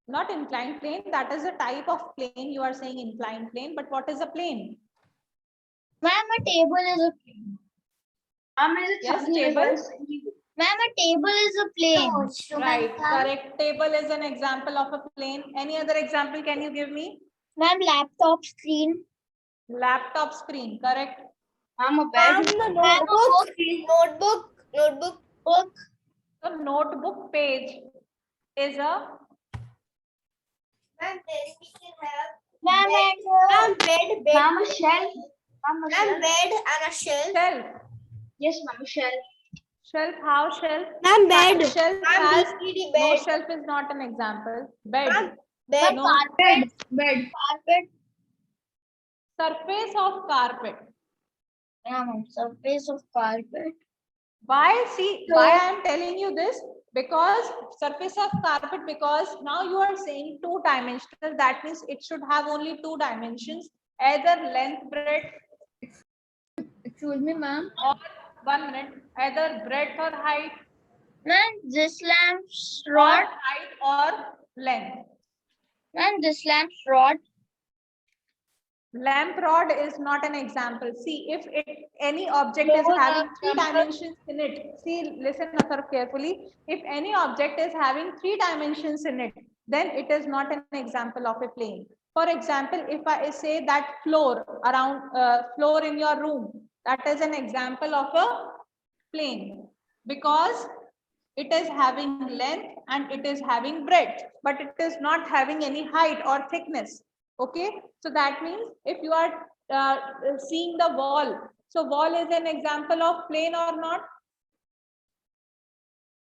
Not inclined plane. That is a type of plane. You are saying inclined plane, but what is a plane? Ma'am, a table is a plane. Yes, table. Ma'am, a table is a plane. Right, correct. Table is an example of a plane. Any other example can you give me? Ma'am, laptop screen. Laptop screen, correct? I'm a bed. Notebook. Book. So notebook page is a Ma'am, then we can have Ma'am, bed. Ma'am, a shelf. Ma'am, a Ma'am, shelf. bed and a shelf. shelf. Yes, ma'am, a shelf. Shelf, how shelf? Ma'am, bed. Shelf Ma'am, has BCD no bed. shelf is not an example. Bed. Bed. No. Carpet. Bed. Carpet. Surface of carpet. Yeah, ma'am. Surface of carpet. Why? See, why I am telling you this? Because surface of carpet, because now you are saying two dimensional. That means it should have only two dimensions, either length, breadth, Excuse me, ma'am. or 1 minute, either breadth or height, Ma'am, this lamp's or rod. height or length. Ma'am, this lamp's rod. Lamp rod is not an example. See, if any object is Lower having left three number. dimensions in it, see, listen Asar, carefully. If any object is having 3 dimensions in it, then it is not an example of a plane. For example, if I say that floor around floor in your room, that is an example of a plane, because it is having length and it is having breadth, but it is not having any height or thickness. Okay, so that means if you are seeing the wall, so wall is an example of plane or not?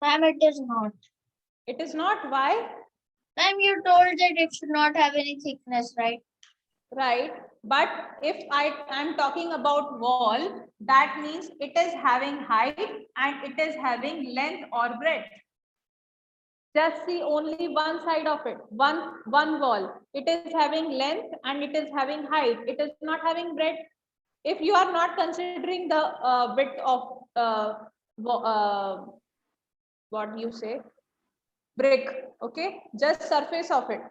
Ma'am, it is not. It is not. Why? Ma'am, you told that it should not have any thickness, right? Right, but if I am talking about wall, that means it is having height and it is having length or breadth. Just see only one side of it, one wall. It is having length and it is having height. It is not having breadth. If you are not considering the width of what you say, brick, okay, just surface of it.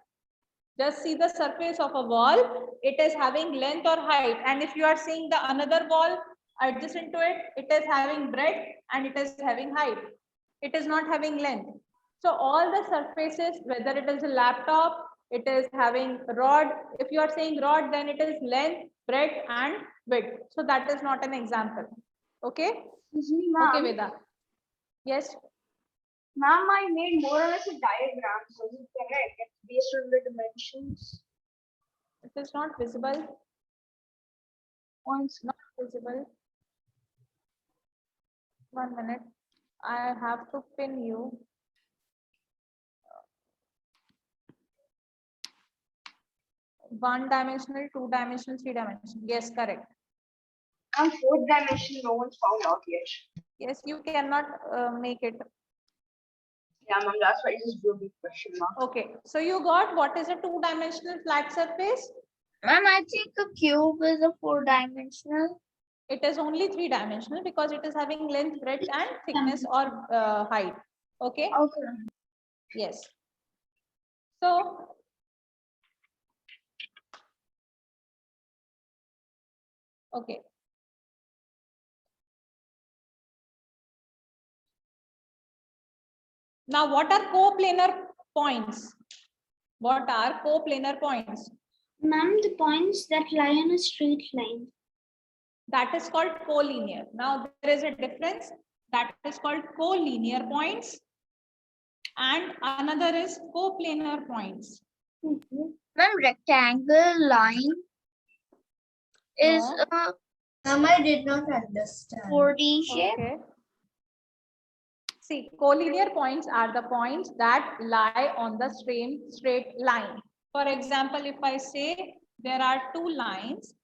Just see the surface of a wall. It is having length or height. And if you are seeing the another wall adjacent to it, it is having breadth and it is having height. It is not having length. So all the surfaces, whether it is a laptop, it is having rod. If you are saying rod, then it is length, breadth, and width. So that is not an example. Okay? Excuse me, Okay, ma'am. Veda. Yes. Ma'am, I made more or less a diagram. So is it correct? It's based on the dimensions. It is not visible. Once. Not visible. 1 minute. I have to pin you. One dimensional, 2 dimensional, 3 dimensional. Yes, correct. And fourth dimension, no one's found out yet. Yes, you cannot make it. Yeah, ma'am, that's why I just do a big question mark. Okay, so you got what is a 2-dimensional flat surface? Ma'am, I think a cube is a 4-dimensional. It is only 3-dimensional because it is having length, breadth, and thickness or height. Okay. Okay. Yes. So okay. Now, what are coplanar points? What are coplanar points? Ma'am, the points that lie on a straight line. That is called collinear. Now, there is a difference. That is called collinear points. And another is coplanar points. Ma'am, rectangle line is No. a Ma'am, I did not understand. 4D shape. Okay. See, collinear points are the points that lie on the same straight line. For example, if I say there are two lines,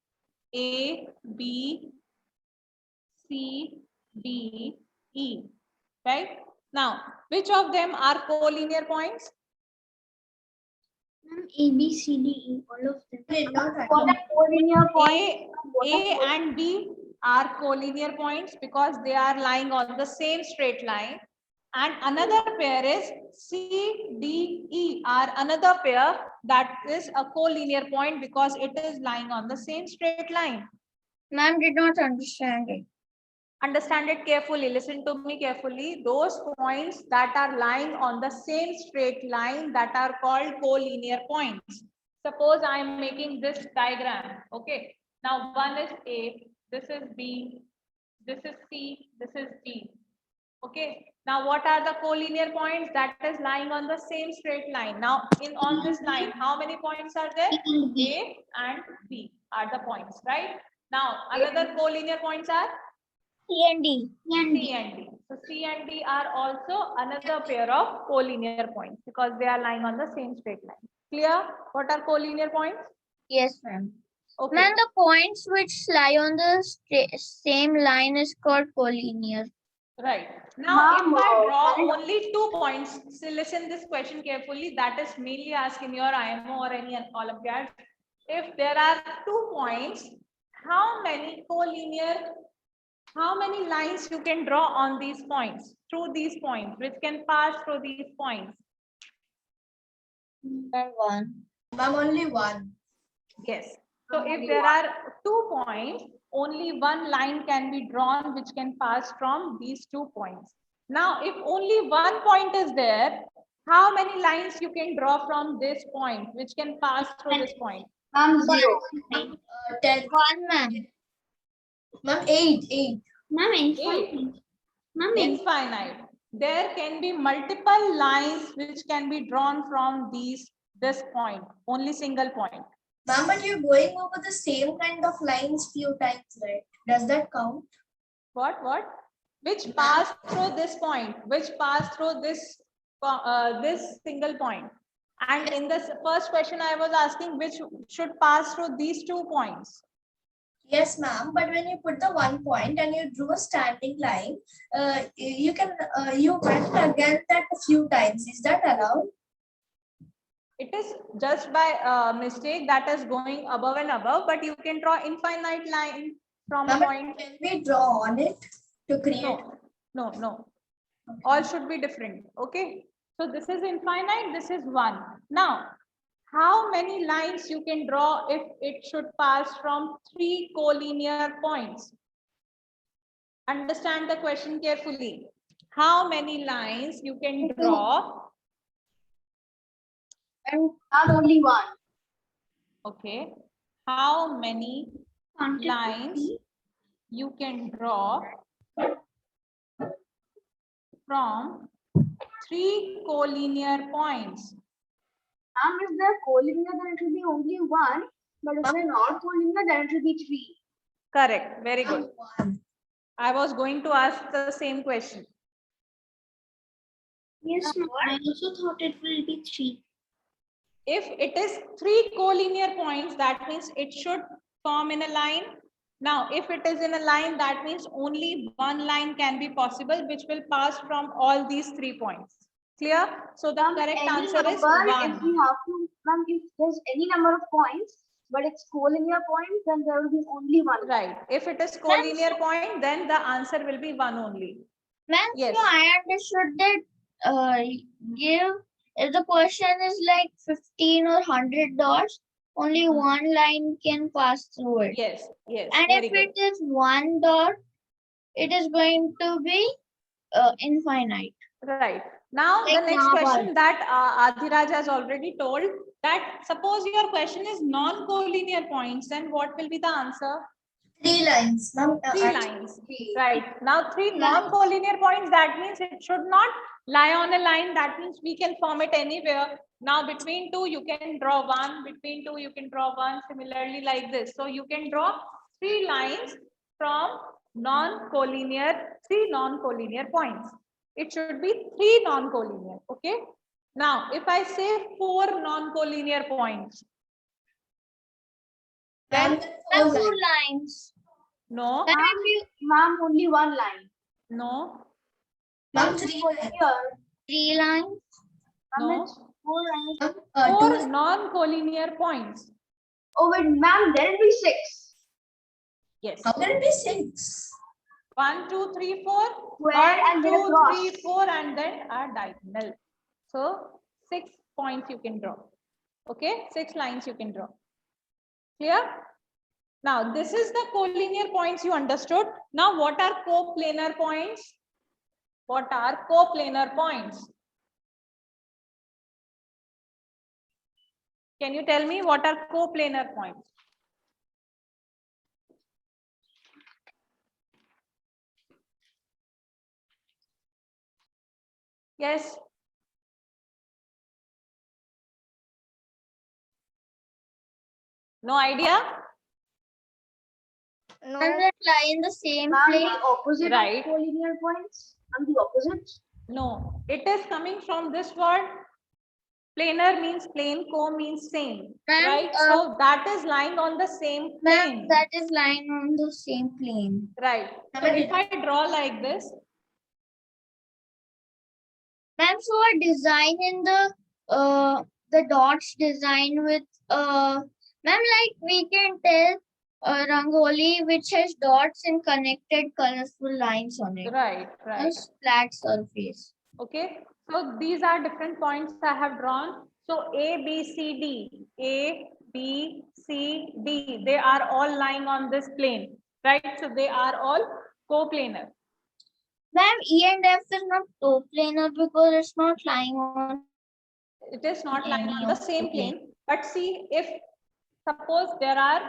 A, B, C, D, E, right? Now, which of them are collinear points? Ma'am, A, B, C, D, E, all of them. I did not What understand. are collinear points? A and B are collinear points because they are lying on the same straight line. And another pair is C, D, E are another pair that is a collinear point because it is lying on the same straight line. Ma'am did not understand it. Understand it carefully. Listen to me carefully. Those points that are lying on the same straight line that are called collinear points. Suppose I am making this diagram. Okay. Now one is A, this is B, this is C, this is D. Okay. Now what are the collinear points that is lying on the same straight line? Now on this line, how many points are there? A and B are the points, right? Now another collinear points are C and D. C and D. So C and D are also another pair of collinear points because they are lying on the same straight line. Clear? What are collinear points? Yes, ma'am. Okay. Ma'am, the points which lie on the same line is called collinear. Right. Now, if Ma'am, I draw can I- only 2 points, so listen this question carefully. That is mainly asked in your IMO or any Olympiad. If there are 2 points, how many lines you can draw on these points, through these points, which can pass through these points? And one. Ma'am, only one. Yes. So if there are 2 points, only one line can be drawn which can pass from these 2 points. Now, if only one point is there, how many lines you can draw from this point which can pass through this point? Ma'am, 0. 10. One, ma'am. Ma'am, 8. Ma'am, infinite. Ma'am, Infinite. There can be multiple lines which can be drawn from this point, only single point. Ma'am, but you're going over the same kind of lines few times, right? Does that count? What? Which pass through this point, which pass through this single point. And in the first question, I was asking which should pass through these 2 points. Yes, ma'am. But when you put the 1 point and you drew a standing line, you went against that a few times. Is that allowed? It is just by mistake that is going above and above, but you can draw infinite line from a Ma'am, point. can we draw on it to create? No. All should be different. Okay. So this is infinite, this is 1. Now, how many lines you can draw if it should pass from 3 collinear points? Understand the question carefully. How many lines you can draw? And ma'am, only 1. Okay. How many lines you can draw from 3 collinear points? Ma'am, if they're collinear, then it will be only 1. But if they're not collinear, then it will be 3. Correct. Very good. I was going to ask the same question. yes, ma'am. I also thought it will be 3. If it is 3 collinear points, that means it should form in a line. Now, if it is in a line, that means only one line can be possible, which will pass from all these 3 points. Clear? So the correct answer is 1. If we have to, ma'am, if there's any number of points, but it's collinear points, then there will be only 1. Right. If it is collinear point, then the answer will be 1 only. Ma'am, Yes. so I understood that if the question is like 15 or 100 dots, only one line can pass through it. Yes. And Very if good. it is 1 dot, it is going to be infinite. Right. Now, Like the next Mahabharata. question that Adhiraj has already told, that suppose your question is non-collinear points, then what will be the answer? 3 lines. Ma'am, 3 lines. Right. Now, 3 non-collinear points, that means it should not lie on a line. That means we can form it anywhere. Now, between 2, you can draw 1. Between 2, you can draw 1. Similarly, like this. So, you can draw 3 lines from 3 non-collinear points. It should be 3 non-collinear. Okay. Now, if I say 4 non-collinear points, then And 4 lines. no, Then if you Ma'am, only 1 line. no, Ma'am, 3 lines. Here, 3 lines, no. it's 4 lines. Ma'am, 4 2 non-collinear points. Oh, wait, ma'am, there will be 6. Yes. How can it be 6? 1, 2, 3, 4. Square 1, and then a 2, cross. 3, 4, and then a diagonal. So 6 points you can draw. Okay, 6 lines you can draw. Clear? Now this is the collinear points you understood. Now what are coplanar points? What are coplanar points? Can you tell me what are coplanar points? Yes. No idea? does it lie in the same Ma'am, place? the opposite Right. of collinear points. And the opposite. No. It is coming from this word. Planar means plane, co means same, Ma'am, right? So that is lying on the same ma'am, plane, that is lying on the same plane. right? So if I draw like this, Ma'am, so a design in the dots design with ma'am, like we can tell rangoli which has dots and connected colorful lines on it. right, A right. flat surface. Okay, so these are different points I have drawn. So A, B, C, D, A, B, C, D, they are all lying on this plane, right? So they are all coplanar. Ma'am, E and F is not coplanar because it's not lying on. It is not lying Any on the of the same plane. plane, but see, if suppose there are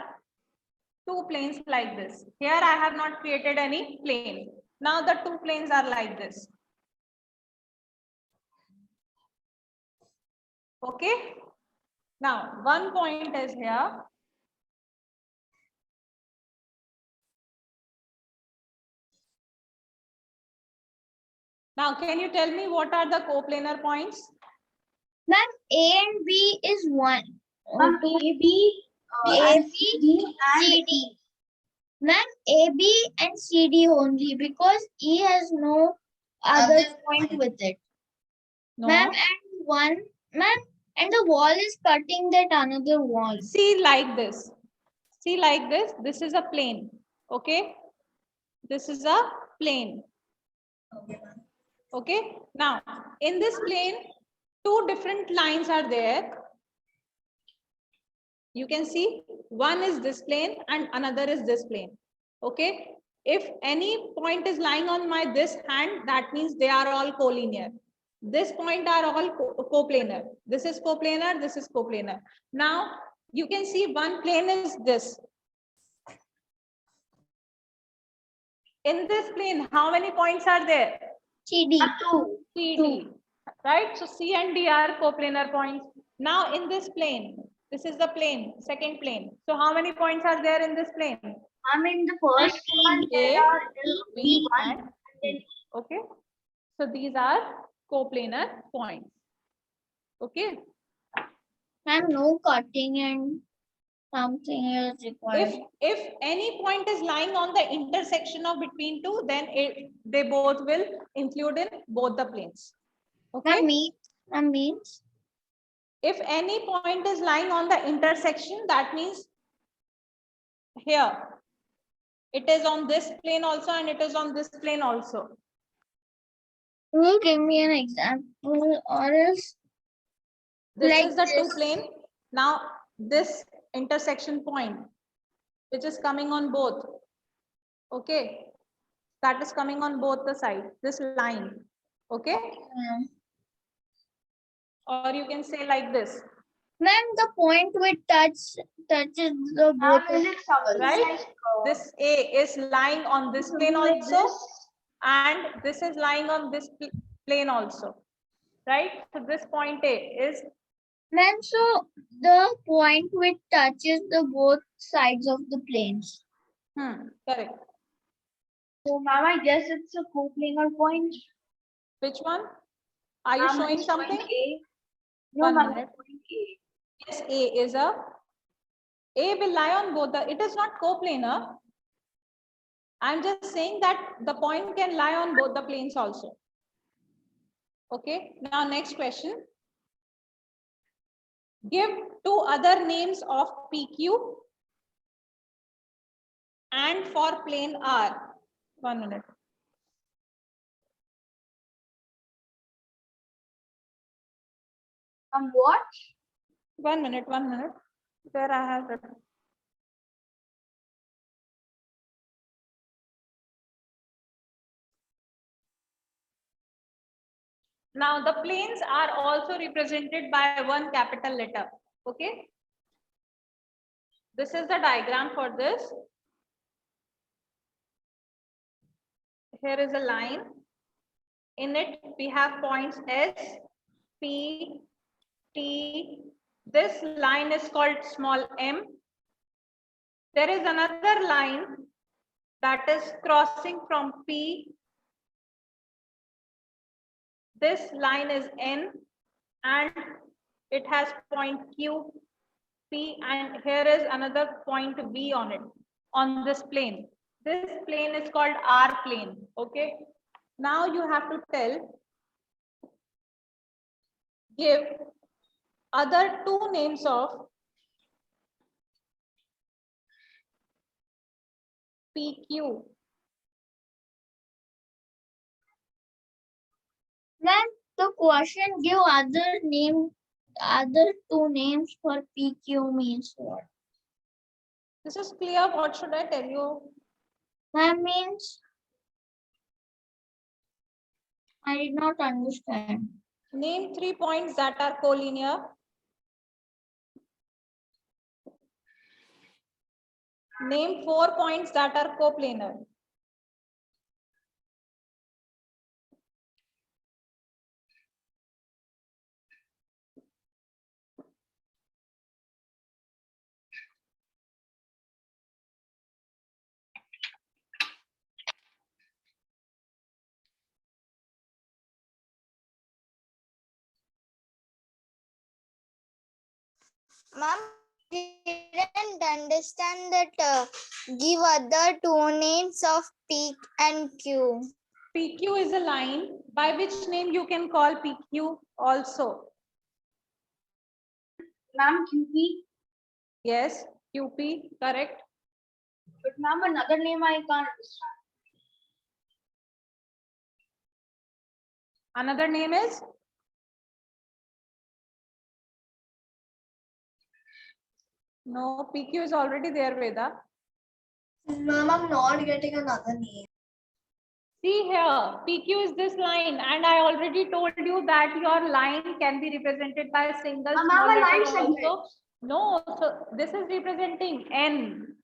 two planes like this. Here I have not created any plane. Now the two planes are like this. Okay. Now one point is here. Now can you tell me what are the coplanar points? Ma'am, A and B is one. Ma'am, Two. AB, A, and B, CD and C, D. Ma'am, A, B and C, D only because E has no other Other point with it. No. Ma'am, and one, ma'am, and the wall is cutting that another wall. See like this. See like this. This is a plane. Okay. This is a plane. Okay, ma'am. Okay. Now in this plane, two different lines are there. You can see one is this plane and another is this plane. Okay. If any point is lying on my this hand, that means they are all collinear. This point are all coplanar. This is coplanar, this is coplanar. Now you can see one plane is this. In this plane, how many points are there? C, D. C, D. Right? So C and D are coplanar points. Now in this plane, this is the plane, second plane. So how many points are there in this plane? I'm in the first one. A, There are B, B1 and C. Okay. So these are coplanar points. Okay. Ma'am, no cutting and something is required. If any point is lying on the intersection of between two, then they both will include in both the planes. Okay. Ma'am, means If any point is lying on the intersection, that means here it is on this plane also and it is on this plane also. can you give me an example or else? This Like is the two this. plane. Now this intersection point, which is coming on both. Okay. That is coming on both the sides, this line. Okay. Or you can say like this. Ma'am, the point which touches the both Ma'am, is it something Right? like This A is lying on this plane something like also, this? and this is lying on this plane also. Right? So this point A is. Ma'am, so the point which touches the both sides of the planes. Correct. So, ma'am, I guess it's a coplanar point. Which one? Are you Ma'am, showing it's something? point A. No, One ma'am, minute. it's point A. Yes, A will lie on both the, it is not coplanar. I'm just saying that the point can lie on both the planes also. Okay, now next question. Give two other names of PQ and for plane R. 1 minute. What? 1 minute, 1 minute. Where I have written. Now the planes are also represented by one capital letter. Okay. This is the diagram for this. Here is a line. In it, we have points S, P, T. This line is called small m. There is another line that is crossing from P. This line is N, and it has point Q, P, and here is another point V on it, on this plane. This plane is called R plane, okay? Now you have to give other two names of PQ. Then the question give other two names for PQ means what? This is clear. What should I tell you? That means I did not understand. Name 3 points that are collinear. Name 4 points that are coplanar. Ma'am, didn't understand that give other two names of P and Q. PQ is a line. By which name you can call PQ also? Ma'am, QP. Yes, QP, correct. But ma'am, another name I can't understand. Another name is? No, PQ is already there, Veda. Ma'am, I'm not getting another name. See here, PQ is this line, and I already told you that your line can be represented by a single Ma'am, small a line letter segment. also. No, so this is representing N.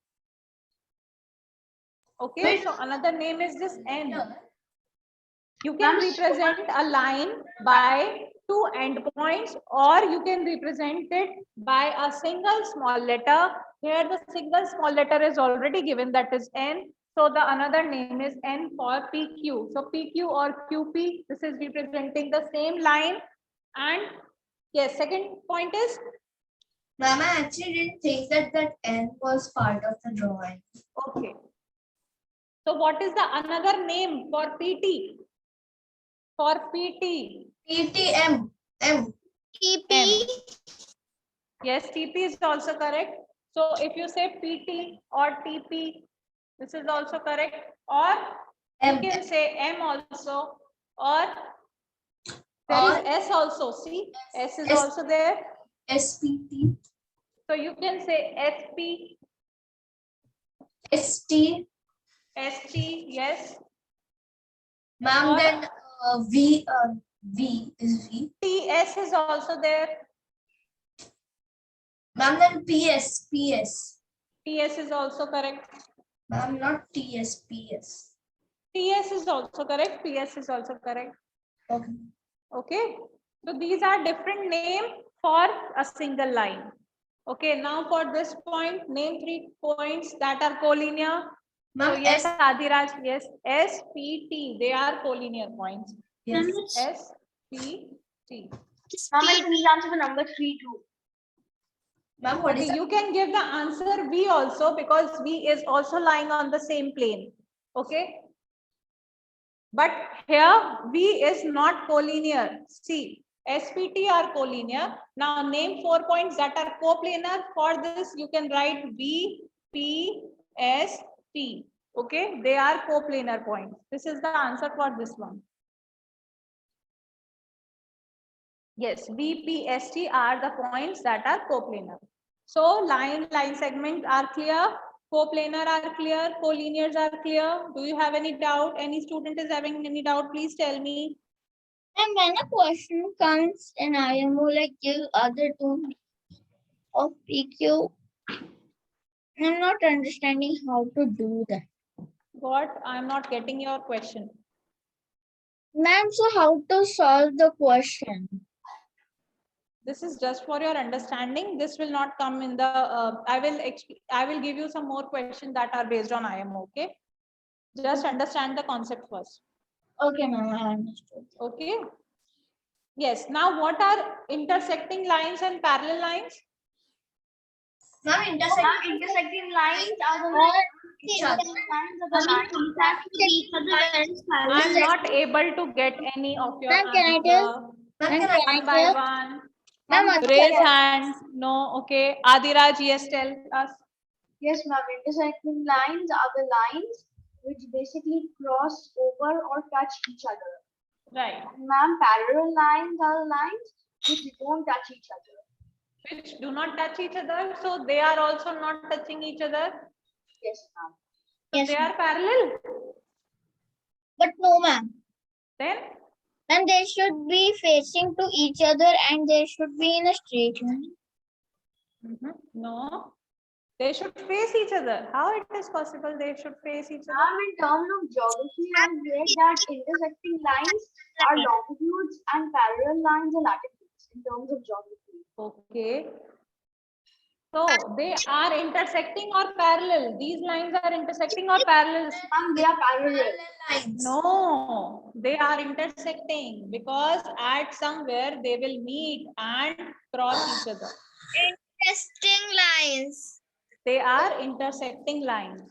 Okay, Wait. so another name is this N. You can Ma'am, represent a line by two endpoints, or you can represent it by a single small letter. Here the single small letter is already given, that is N. So the another name is N for PQ. So PQ or QP, this is representing the same line. And yes, second point is? Ma'am, I actually didn't think that N was part of the drawing. Okay. So what is the another name for PT? For PT? PTM. M. TP. Yes, TP is also correct. So if you say PT or TP, this is also correct. Or M. you can say M also. Or there is S also. See, S is also there. SPT. So you can say SP, ST. ST, yes. Ma'am, Or then V. V is V. TS is also there. Ma'am, then PS. PS. TS is also correct. Ma'am, not TS. PS. TS is also correct. PS is also correct. Okay. Okay. So these are different names for a single line. Okay. Now for this point, name 3 points that are collinear. So Ma'am, yes, Adiraj, yes, S, P, T, they are collinear points. Yes. S, P, T. Ma'am, I can answer the number 3 too. Ma'am, what is Okay, that? you can give the answer V also, because V is also lying on the same plane. Okay. But here V is not collinear. See, SPT are collinear. Now name 4 points that are coplanar. For this, you can write V, P, S, T. Okay, they are coplanar points. This is the answer for this one. Yes, V, P, S, T are the points that are coplanar. So line segments are clear. Coplanar are clear. Collinears are clear. Do you have any doubt? Any student is having any doubt? Please tell me. And when a question comes in IMO, like give other two of PQ, I'm not understanding how to do that. What? I'm not getting your question. Ma'am, so how to solve the question? This is just for your understanding. This will not come in the. I will give you some more questions that are based on IMO. Okay. Just understand the concept first. Okay, ma'am, I understood. Okay. Yes. Now, what are intersecting lines and parallel lines? Ma'am, Intersecting lines are the lines each other. Contact with each other whereas parallel I'm not able to get any of your Ma'am, can I answer. tell? Ma'am, Ma'am, can I can I One by tell? one. Ma'am, Raise hands. No. Okay. Adiraj, yes, tell us. Yes, ma'am. Intersecting lines are the lines which basically cross over or touch each other. Right. And ma'am, parallel lines are the lines which don't touch each other. Which do not touch each other. So they are also not touching each other. Yes, ma'am. So Yes, they are parallel. but no, ma'am. Then And they should be facing to each other and they should be in a straight line. no, they should face each other. How it is possible they should face each other? Ma'am, in terms of geography, I read that intersecting lines are longitudes and parallel lines are latitudes in terms of geography. Okay. So they are intersecting or parallel? These lines are intersecting or parallel? Ma'am, they are parallel. Lines. No, they are intersecting because at somewhere they will meet and cross each other. Interesting lines. They are intersecting lines.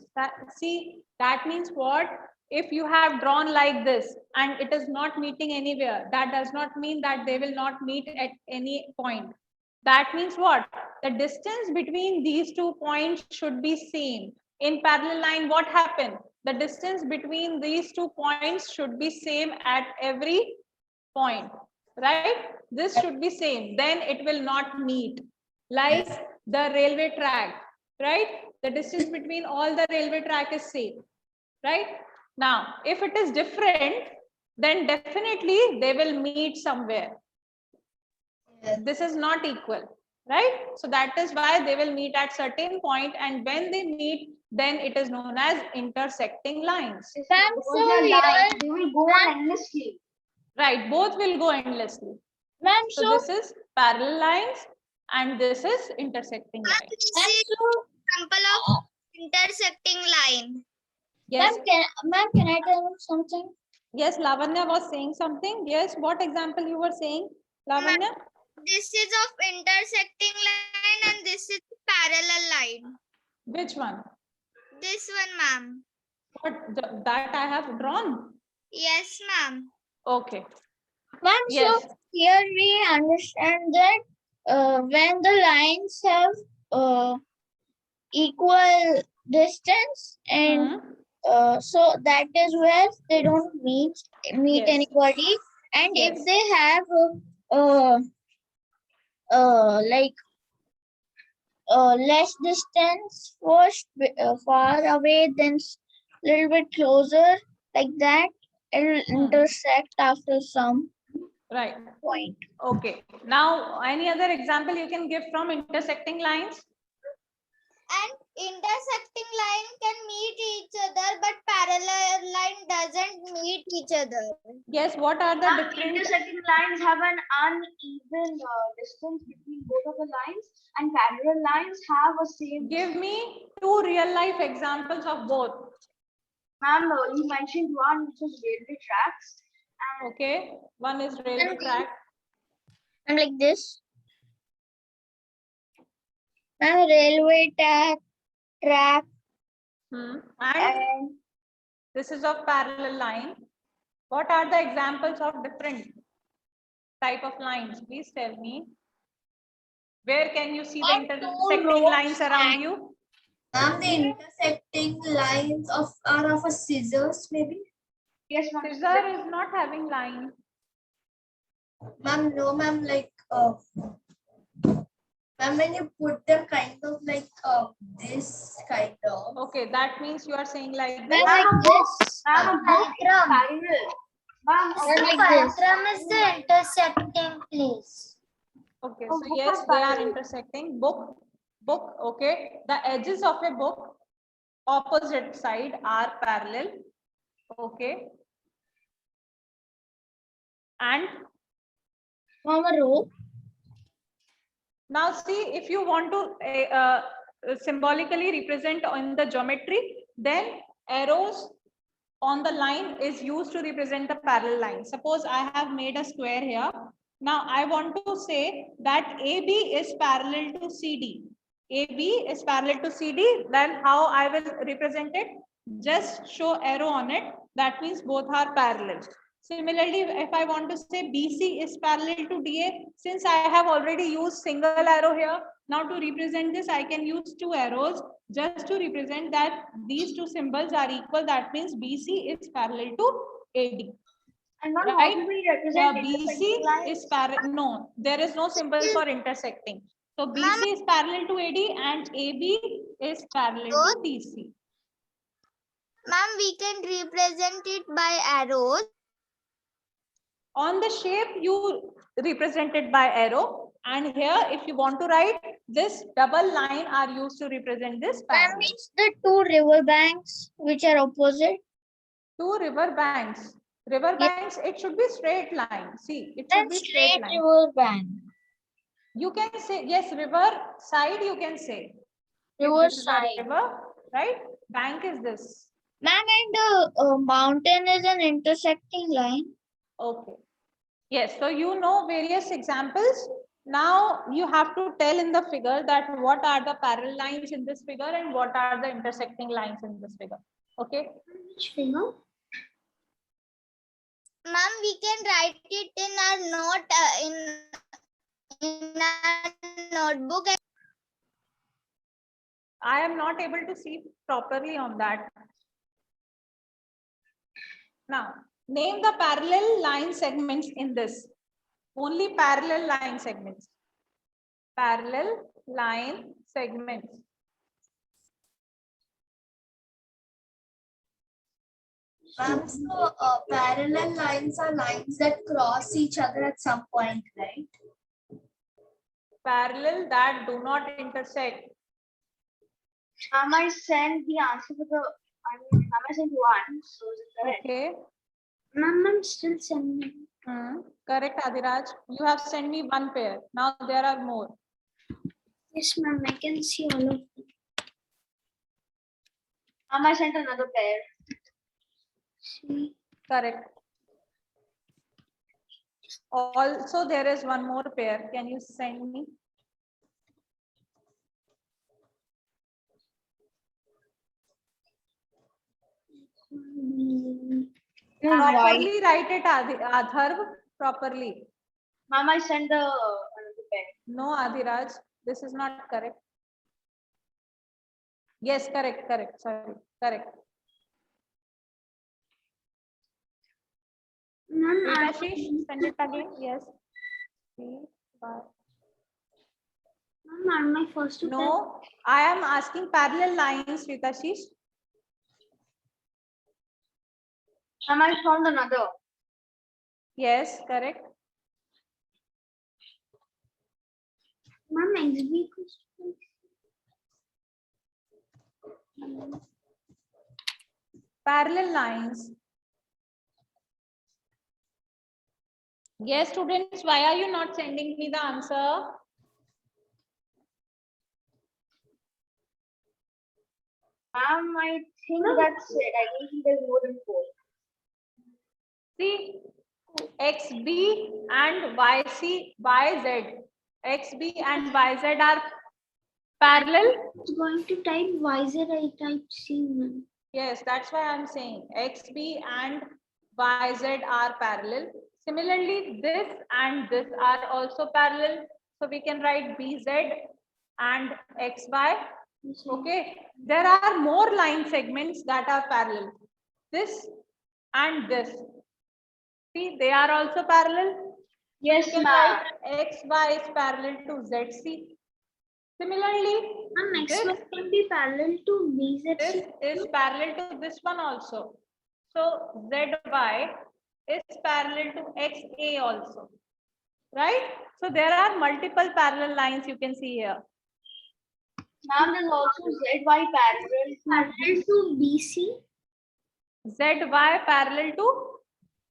See, that means what? If you have drawn like this and it is not meeting anywhere, that does not mean that they will not meet at any point. That means what? The distance between these 2 points should be same. In parallel line, what happened? The distance between these 2 points should be same at every point, right? This should be same, then it will not meet. Like the railway track, right? The distance between all the railway track is same, right? Now, if it is different, then definitely they will meet somewhere. Yes. This is not equal, right? So that is why they will meet at certain point, and when they meet, then it is known as intersecting lines. Ma'am, Because so they are here, lines, they will go on endlessly. Right, both will go endlessly. ma'am, So so, this is parallel lines and this is intersecting line. ma'am, so, Example of intersecting line. Yes, ma'am, can I tell you something? yes, Lavanya was saying something. Yes, what example you were saying, Lavanya? This is of intersecting line and this is parallel line. Which one? This one, ma'am. What that I have drawn? Yes, ma'am. Okay. Ma'am, Yes. so here we understand that when the lines have equal distance and Hmm. so that is where they don't meet Yes. anybody, and if Yes. they have like less distance first far away, then little bit closer, like that it'll intersect after some Right. point. Okay. Now, any other example you can give from intersecting lines? And intersecting line can meet each other, but parallel line doesn't meet each other. Yes. What are the Ma'am, different? intersecting lines have an uneven distance between both of the lines, and parallel lines have a same. Give me 2 real life examples of both. Ma'am, you mentioned one which is railway tracks. Okay. One is railway track. And like this. And railway track And and this is of parallel line. What are the examples of different type of lines? Please tell me. Where can you see the Or two intersecting roads lines around and- you? Ma'am, the intersecting lines are of a scissors, maybe? Yes, ma'am. Scissor is not having line. Ma'am, no, ma'am, like, ma'am, when you put them kind of like this kind of. Okay, that means you are saying like Ma'am, this. like this. Ma'am, a book is parallel. Ma'am, a Ma'am, book like this. is the intersecting place. Okay, Oh, so book yes, is they are parallel. intersecting. Book. Okay. The edges of a book opposite side are parallel. Okay. And Ma'am, a rope. now see, if you want to symbolically represent in the geometry, then arrows on the line is used to represent the parallel line. Suppose I have made a square here Now I want to say that AB is parallel to CD. AB is parallel to CD. Then how I will represent it? Just show arrow on it. That means both are parallel. Similarly, if I want to say BC is parallel to DA, since I have already used single arrow here, now to represent this, I can use two arrows just to represent that these two symbols are equal. That means BC is parallel to AD. And ma'am, how Right? do we represent BC intersecting lines? is parallel. No, there is no symbol for intersecting. So BC is parallel to AD and AB is parallel to DC. Ma'am, we can represent it by arrows. On the shape, you represent it by arrow. And here, if you want to write, this double line are used to represent this That parallel. means the two river banks which are opposite. Two river banks. River Yeah. banks, it should be straight line. See, it should Then be straight straight line. river bank. You can say, yes, river side you can say. River This is a side. river, right? Bank is this. Ma'am, and the mountain is an intersecting line. Okay. Yes, so you know various examples. Now you have to tell in the figure that what are the parallel lines in this figure and what are the intersecting lines in this figure. Okay. Which figure? Ma'am, we can write it in our note in our notebook. I am not able to see properly on that. Now, name the parallel line segments in this. Only parallel line segments. Parallel line segments. Ma'am, so parallel lines are lines that cross each other at some point, right? Parallel that do not intersect. I sent the answer for the, I sent one, so is it correct? Okay. Ma'am, I'm still sending. Correct, Adiraj. You have sent me one pair. Now there are more. Yes, ma'am, I can see all of them. I sent another pair. See. Correct. Also, there is one more pair. Can you send me? Properly write it, Adharv. Properly. Ma'am, I sent the another pair. No, Adiraj. This is not correct. Yes, correct. Sorry, correct. Ma'am, Ashish, send it again. Yes. Ma'am, are my first two No, I am asking parallel lines, Ritashish. I found another. Yes, correct. Ma'am, XB Parallel lines. Yes, students, why are you not sending me the answer? Ma'am, I think that's it. I don't think there's more than 4. See, XB and YZ. XB and YZ are parallel. is going to type YZ, I type C, ma'am. Yes, that's why I'm saying XB and YZ are parallel. Similarly, this and this are also parallel. So we can write BZ and XY. Okay. There are more line segments that are parallel. This and this. See, they are also parallel. Yes, You can ma'am. write XY is parallel to ZC. Similarly, Ma'am, this XY can be parallel to BZ. this is parallel to this one also. So ZY is parallel to XA also. Right? So there are multiple parallel lines you can see here. Ma'am, there's also ZY parallel to BC. ZY parallel to?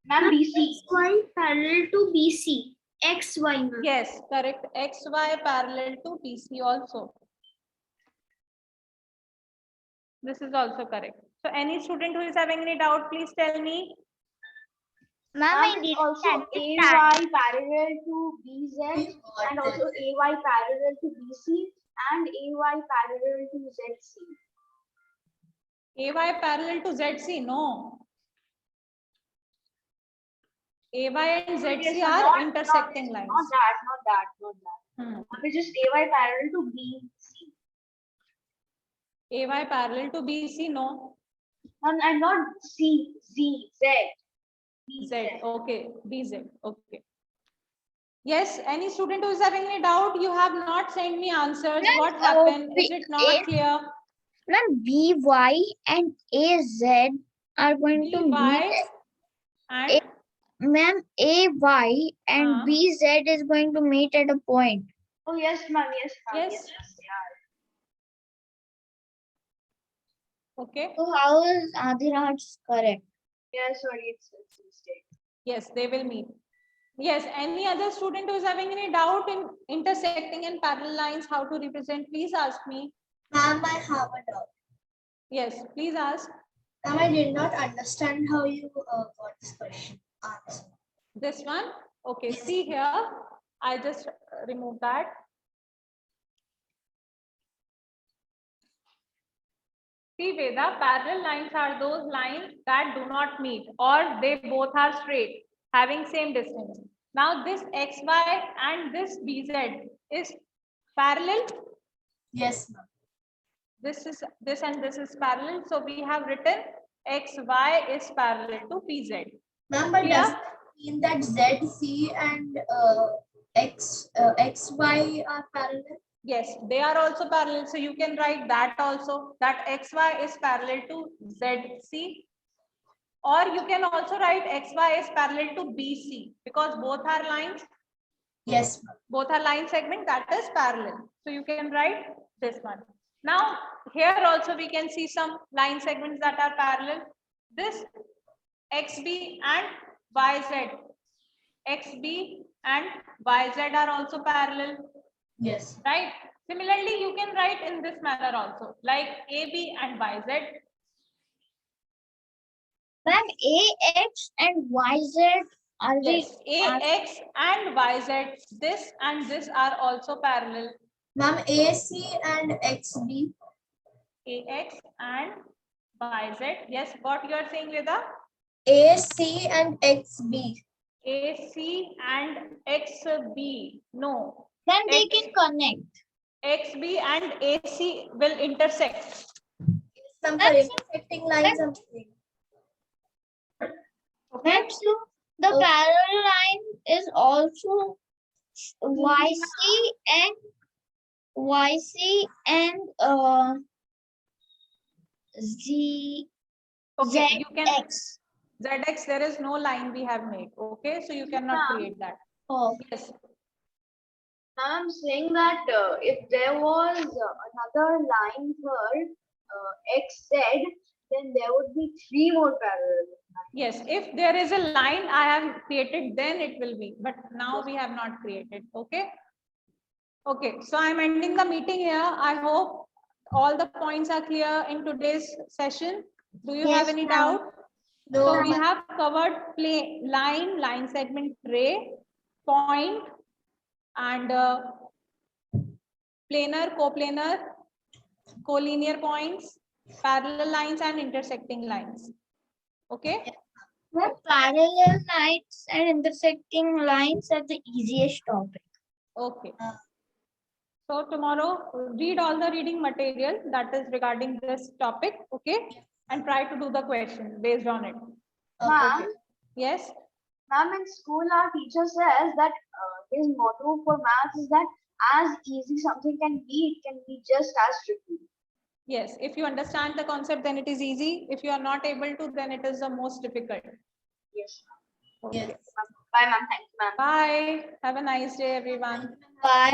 Ma'am, BC. XY parallel to BC. XY, ma'am. Yes, correct. XY parallel to BC also. This is also correct. So any student who is having any doubt, please tell me. Ma'am, I Ma'am, did it's also that. AY parallel to BZ We got and also that. AY parallel to BC and AY parallel to ZC. AY parallel to ZC, no. AY and ZC Yes, are not intersecting lines. Not that. Hmm. It's just AY parallel to BC. AY parallel to BC, no. And not Z. Z, okay, BZ, okay. Yes, any student who is having any doubt, you have not sent me answers. Ma'am, What happened? Is it not A- clear? Ma'am, BY and AZ are going to BY meet. and Ma'am, AY and Uh. BZ is going to meet at a point. Oh yes, ma'am. Yes. Yes. Okay. So how is Adiraj correct? Yeah, sorry, it's mistake. Yes, they will meet. Yes, any other student who is having any doubt in intersecting and parallel lines, how to represent, please ask me. Ma'am, I have a doubt. Yes, please ask. Ma'am, I did not understand how you got this question answer. This one. Okay, Yes. see here. I just remove that. See, Veda, parallel lines are those lines that do not meet or they both are straight, having same distance. Now this XY and this BZ is parallel. Yes, ma'am. This and this is parallel. So we have written XY is parallel to PZ. Ma'am, but Clear? does that mean that ZC and XY are parallel? Yes, they are also parallel. So you can write that also, that XY is parallel to ZC. Or you can also write XY is parallel to BC because both are lines. Yes, ma'am. Both are line segment that is parallel. So you can write this one. Now here also we can see some line segments that are parallel. This XB and YZ. XB and YZ are also parallel. Yes. Right? Similarly, you can write in this manner also, like AB and YZ. Ma'am, AX and YZ are Yes, AX and YZ, this and this are also parallel. Ma'am, AC and XB. AX and YZ. Yes, what you are saying, Veda? AC and XB. AC and XB. No. Then they X- can connect. XB and AC will intersect. Some Ma'am, intersecting lines. I'm saying. Okay. Ma'am, so the Okay. parallel line is also YC and Z Okay, you can ZX. ZX, there is no line we have made. Okay, so you cannot create that. Oh, Yes. I'm saying that if there was another line for XZ, then there would be 3 more parallel. Yes, if there is a line I have created, then it will be. But now we have not created. Okay. Okay, so I'm ending the meeting here. I hope all the points are clear in today's session. Do you have Yes, any ma'am. doubt? No, So we ma'am. have covered line segment tray, point, and planar, coplanar, collinear points, parallel lines, and intersecting lines. Okay. Ma'am, parallel lines and intersecting lines are the easiest topic. Okay. So tomorrow, read all the reading material that is regarding this topic. Okay. And try to do the question based on it. Ma'am, Yes. ma'am, in school our teacher says that his motto for maths is that as easy something can be, it can be just as tricky. Yes. If you understand the concept, then it is easy. If you are not able to, then it is the most difficult. Yes. Okay. Yes. Bye, ma'am. Thank you, ma'am. Bye. Have a nice day, everyone. Bye.